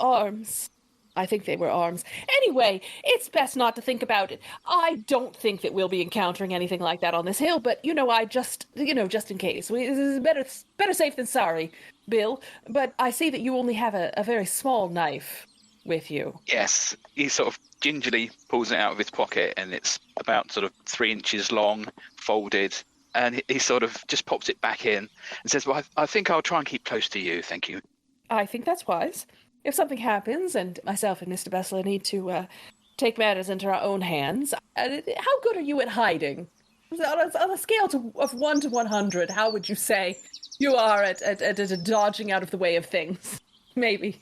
arms. I think they were arms. Anyway, it's best not to think about it. I don't think that we'll be encountering anything like that on this hill, but, just in case. This is better safe than sorry, Bill. But I see that you only have a very small knife with you. Yes. He sort of gingerly pulls it out of his pocket, and it's about sort of 3 inches long, folded, and he sort of just pops it back in and says, well, I think I'll try and keep close to you, thank you. I think that's wise. If something happens and myself and Mr. Bessler need to take matters into our own hands, how good are you at hiding? On a scale of 1 to 100, how would you say you are at dodging out of the way of things? Maybe.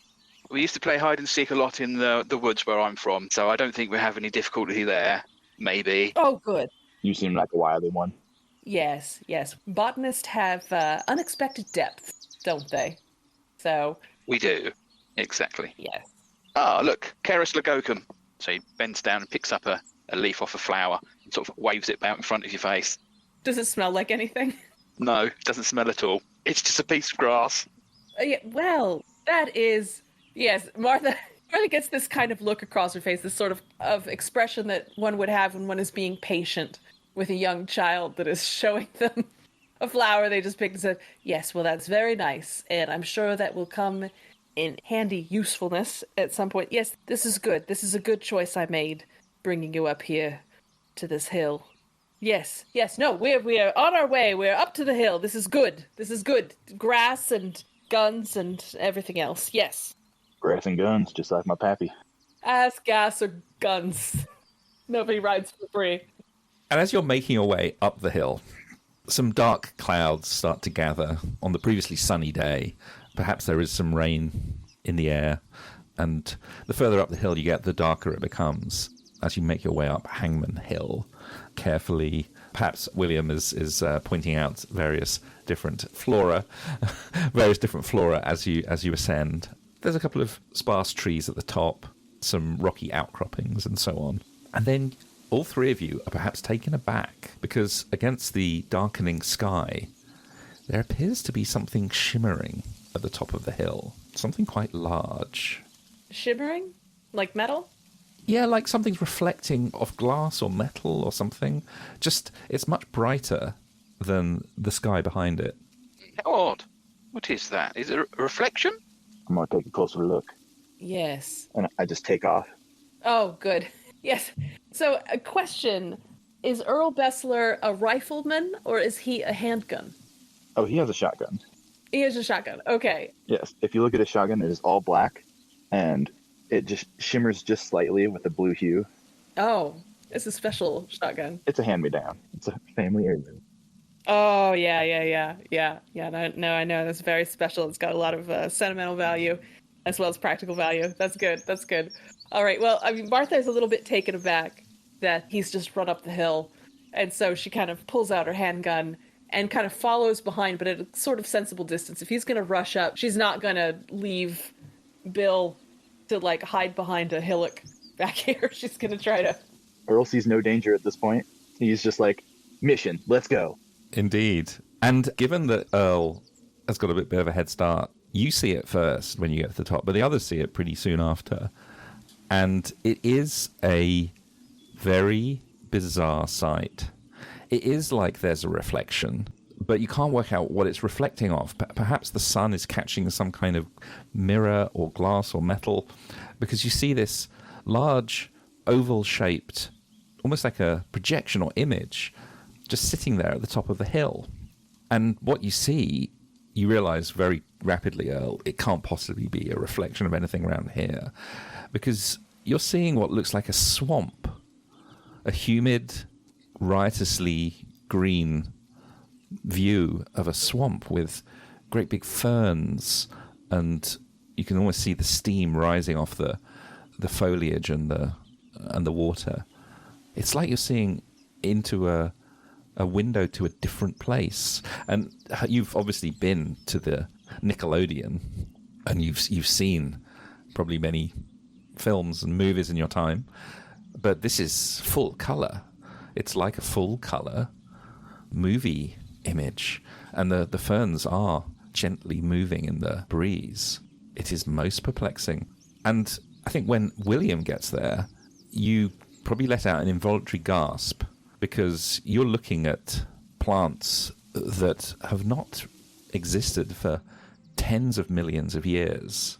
We used to play hide and seek a lot in the woods where I'm from, so I don't think we have any difficulty there. Maybe. Oh, good. You seem like a wily one. Yes. Botanists have unexpected depth, don't they? So... We do. Exactly. Yes. Ah, look, Keras lagocum. So he bends down and picks up a leaf off a flower and sort of waves it about in front of your face. Does it smell like anything? No, it doesn't smell at all. It's just a piece of grass. Yeah, well, that is... Yes, Martha gets this kind of look across her face, this sort of expression that one would have when one is being patient with a young child that is showing them a flower they just picked and said, yes, well, that's very nice, and I'm sure that will come in handy usefulness at some point. Yes, this is good. This is a good choice I made, bringing you up here to this hill. Yes, no, we are on our way. We're up to the hill. This is good. Grass and guns and everything else. Yes. Grass and guns, just like my pappy. Ass, gas, or guns. Nobody rides for free. And as you're making your way up the hill, some dark clouds start to gather on the previously sunny day. Perhaps there is some rain in the air. And the further up the hill you get, the darker it becomes as you make your way up Hangman Hill. Carefully, perhaps William is pointing out various different flora as you ascend. There's a couple of sparse trees at the top, some rocky outcroppings and so on. And then all three of you are perhaps taken aback because against the darkening sky, there appears to be something shimmering at the top of the hill. Something quite large. Shimmering? Like metal? Yeah, like something's reflecting off glass or metal or something. Just, it's much brighter than the sky behind it. How odd. What is that? Is it a reflection? I'm going to take a closer look. Yes. And I just take off. Oh, good. Yes. So, a question. Is Earl Bessler a rifleman, or is he a handgun? Oh, he has a shotgun. He has a shotgun. Okay. Yes. If you look at his shotgun, it is all black, and it just shimmers just slightly with a blue hue. Oh, it's a special shotgun. It's a hand-me-down. It's a family heirloom. Oh, yeah. No, I know. That's very special. It's got a lot of sentimental value as well as practical value. That's good. All right. Well, I mean, Martha is a little bit taken aback that he's just run up the hill. And so she kind of pulls out her handgun and kind of follows behind, but at a sort of sensible distance. If he's going to rush up, she's not going to leave Bill to, like, hide behind a hillock back here. She's going to try to... Earl sees no danger at this point. He's just like, mission, let's go. Indeed. And given that Earl has got a bit of a head start, you see it first when you get to the top, but the others see it pretty soon after. And it is a very bizarre sight. It is like there's a reflection, but you can't work out what it's reflecting off. Perhaps the sun is catching some kind of mirror or glass or metal, because you see this large oval-shaped, almost like a projection or image, just sitting there at the top of the hill. And what you see, you realize very rapidly, Earl, it can't possibly be a reflection of anything around here, because you're seeing what looks like a swamp, a humid, riotously green view of a swamp with great big ferns, and you can almost see the steam rising off the foliage and the water. It's like you're seeing into a window to a different place. And you've obviously been to the Nickelodeon, and you've seen probably many films and movies in your time, but this is full color. It's like a full color movie image, and the ferns are gently moving in the breeze. It is most perplexing. And I think when William gets there, you probably let out an involuntary gasp, because you're looking at plants that have not existed for tens of millions of years.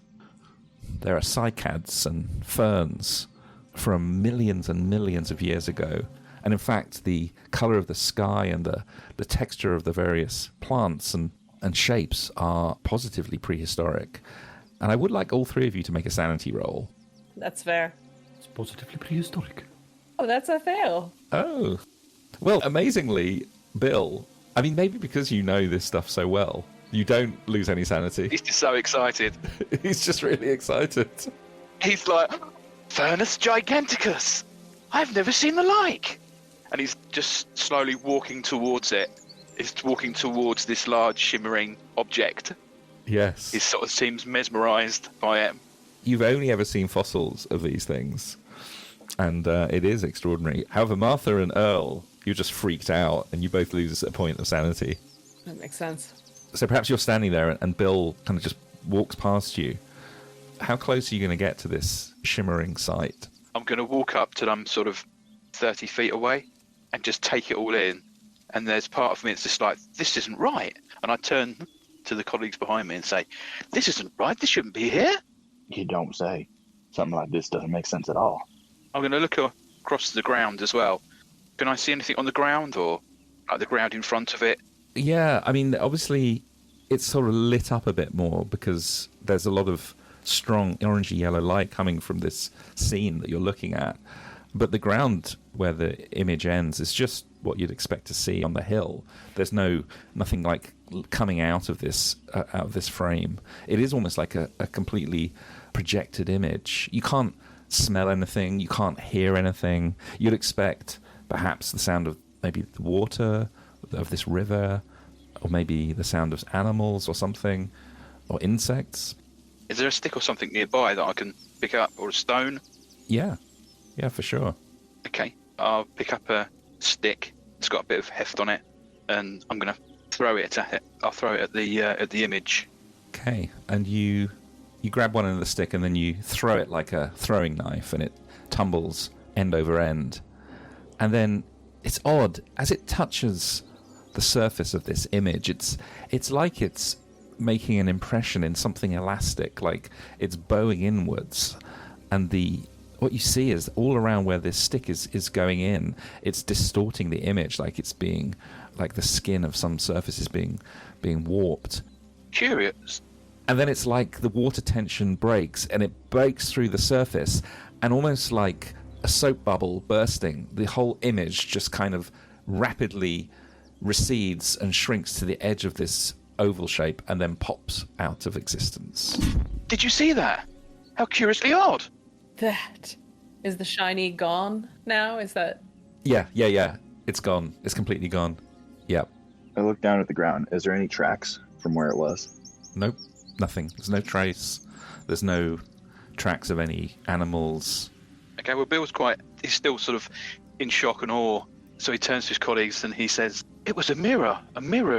There are cycads and ferns from millions and millions of years ago. And in fact, the color of the sky and the texture of the various plants and shapes are positively prehistoric. And I would like all three of you to make a sanity roll. That's fair. It's positively prehistoric. Oh, that's a fail. Oh. Well, amazingly, Bill, I mean, maybe because you know this stuff so well, you don't lose any sanity. He's just so excited. He's just really excited. He's like, Furnus Giganticus! I've never seen the like! And he's just slowly walking towards it. He's walking towards this large shimmering object. Yes. He sort of seems mesmerised by it. You've only ever seen fossils of these things, and it is extraordinary. However, Martha and Earl, you're just freaked out, and you both lose a point of sanity. That makes sense. So perhaps you're standing there, and Bill kind of just walks past you. How close are you going to get to this shimmering sight? I'm going to walk up till I'm sort of 30 feet away and just take it all in. And there's part of me that's just like, this isn't right. And I turn to the colleagues behind me and say, this isn't right. This shouldn't be here. You don't say. Something like this doesn't make sense at all. I'm going to look across the ground as well. Can I see anything on the ground, or like the ground in front of it? Yeah, I mean, obviously, it's sort of lit up a bit more because there's a lot of strong orangey yellow light coming from this scene that you're looking at. But the ground where the image ends is just what you'd expect to see on the hill. There's nothing like coming out of this frame. It is almost like a completely projected image. You can't smell anything. You can't hear anything. You'd expect perhaps the sound of maybe the water of this river, or maybe the sound of animals or something, or insects. Is there a stick or something nearby that I can pick up, or a stone? Yeah, for sure. Okay, I'll pick up a stick. It's got a bit of heft on it, and I'm gonna throw it at it. I'll throw it at the image. Okay, and you grab one end of the stick and then you throw it like a throwing knife, and it tumbles end over end. And then it's odd as it touches the surface of this image. It's like it's making an impression in something elastic, like it's bowing inwards, and what you see is all around where this stick is going in, it's distorting the image, like it's being, like the skin of some surface is being warped. Curious. And then it's like the water tension breaks, and it breaks through the surface, and almost like a soap bubble bursting, the whole image just kind of rapidly recedes and shrinks to the edge of this oval shape and then pops out of existence. Did you see that? How curiously odd. That is the shiny gone now? Is that? Yeah. It's gone. It's completely gone. Yep. I look down at the ground. Is there any tracks from where it was? Nope. Nothing. There's no trace. There's no tracks of any animals. Okay, well, he's still sort of in shock and awe. So he turns to his colleagues and he says, "It was a mirror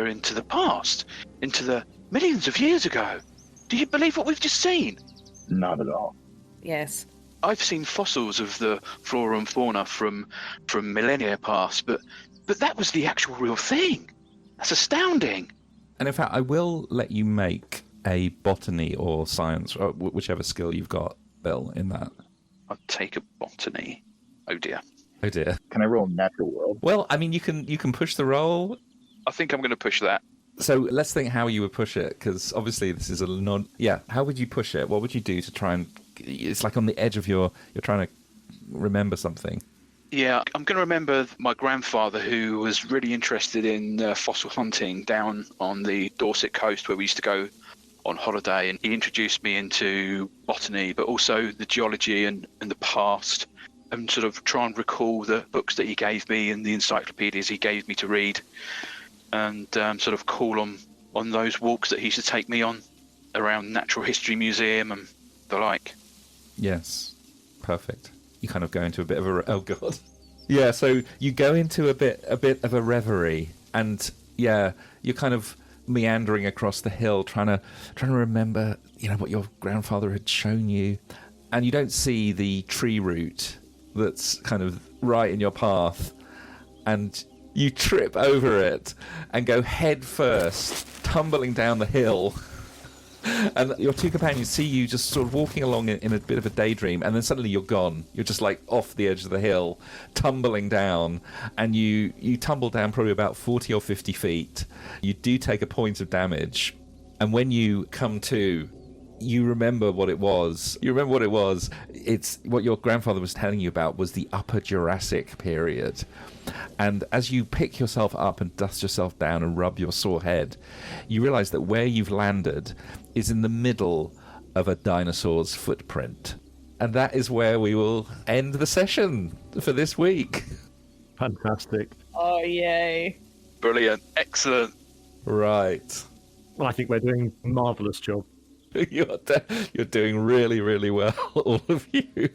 into the past, into the millions of years ago. Do you believe what we've just seen?" Not at all. Yes. I've seen fossils of the flora and fauna from millennia past, but that was the actual real thing. That's astounding. And in fact, I will let you make a botany or science, or whichever skill you've got, Bill, in that. I'll take a botany. Oh dear. Can I roll natural world? Well, I mean, you can push the roll. I think I'm going to push that. So let's think how you would push it, because obviously this is a non... Yeah, how would you push it? What would you do to try and... It's like on the edge of you're trying to remember something. Yeah, I'm going to remember my grandfather, who was really interested in fossil hunting down on the Dorset coast where we used to go on holiday, and he introduced me into botany, but also the geology and the past, and sort of try and recall the books that he gave me and the encyclopedias he gave me to read, and sort of call on those walks that he used to take me on around Natural History Museum and the like. Yes, perfect. You kind of go into a bit of a... Oh, God. Yeah, so you go into a bit of a reverie, and, yeah, you're kind of meandering across the hill, trying to remember, what your grandfather had shown you, and you don't see the tree root that's kind of right in your path, and you trip over it and go head first, tumbling down the hill. And your two companions see you just sort of walking along in a bit of a daydream, and then suddenly you're gone. You're just like off the edge of the hill, tumbling down, and you tumble down probably about 40 or 50 feet. You do take a point of damage, and when you come to, you remember what it was. It's what your grandfather was telling you about was the Upper Jurassic period. And as you pick yourself up and dust yourself down and rub your sore head, you realize that where you've landed is in the middle of a dinosaur's footprint. And that is where we will end the session for this week. Fantastic. Oh, yay. Brilliant. Excellent. Right. Well, I think we're doing a marvellous job. You're doing really, really well, all of you.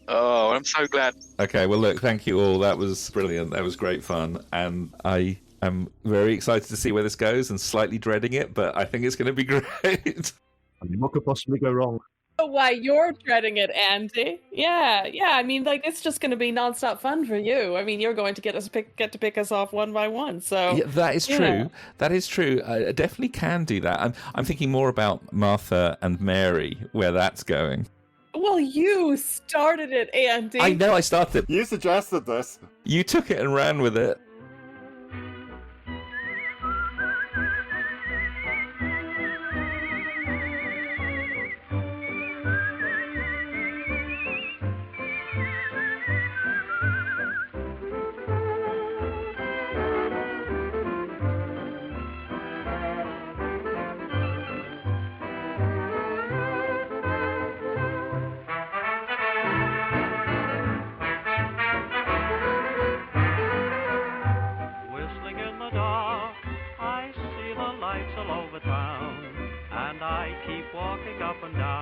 Oh, I'm so glad. Okay, well, look, thank you all. That was brilliant. That was great fun. And I am very excited to see where this goes and slightly dreading it, but I think it's going to be great. I mean, what could possibly go wrong? Oh, why you're dreading it, Andy? Yeah. I mean, like, it's just going to be nonstop fun for you. I mean, you're going to get to pick us off one by one. So yeah, that is true. That is true. I definitely can do that. I'm thinking more about Martha and Mary, where that's going. Well, you started it, Andy. I know I started. You suggested this. You took it and ran with it. keep walking up and down.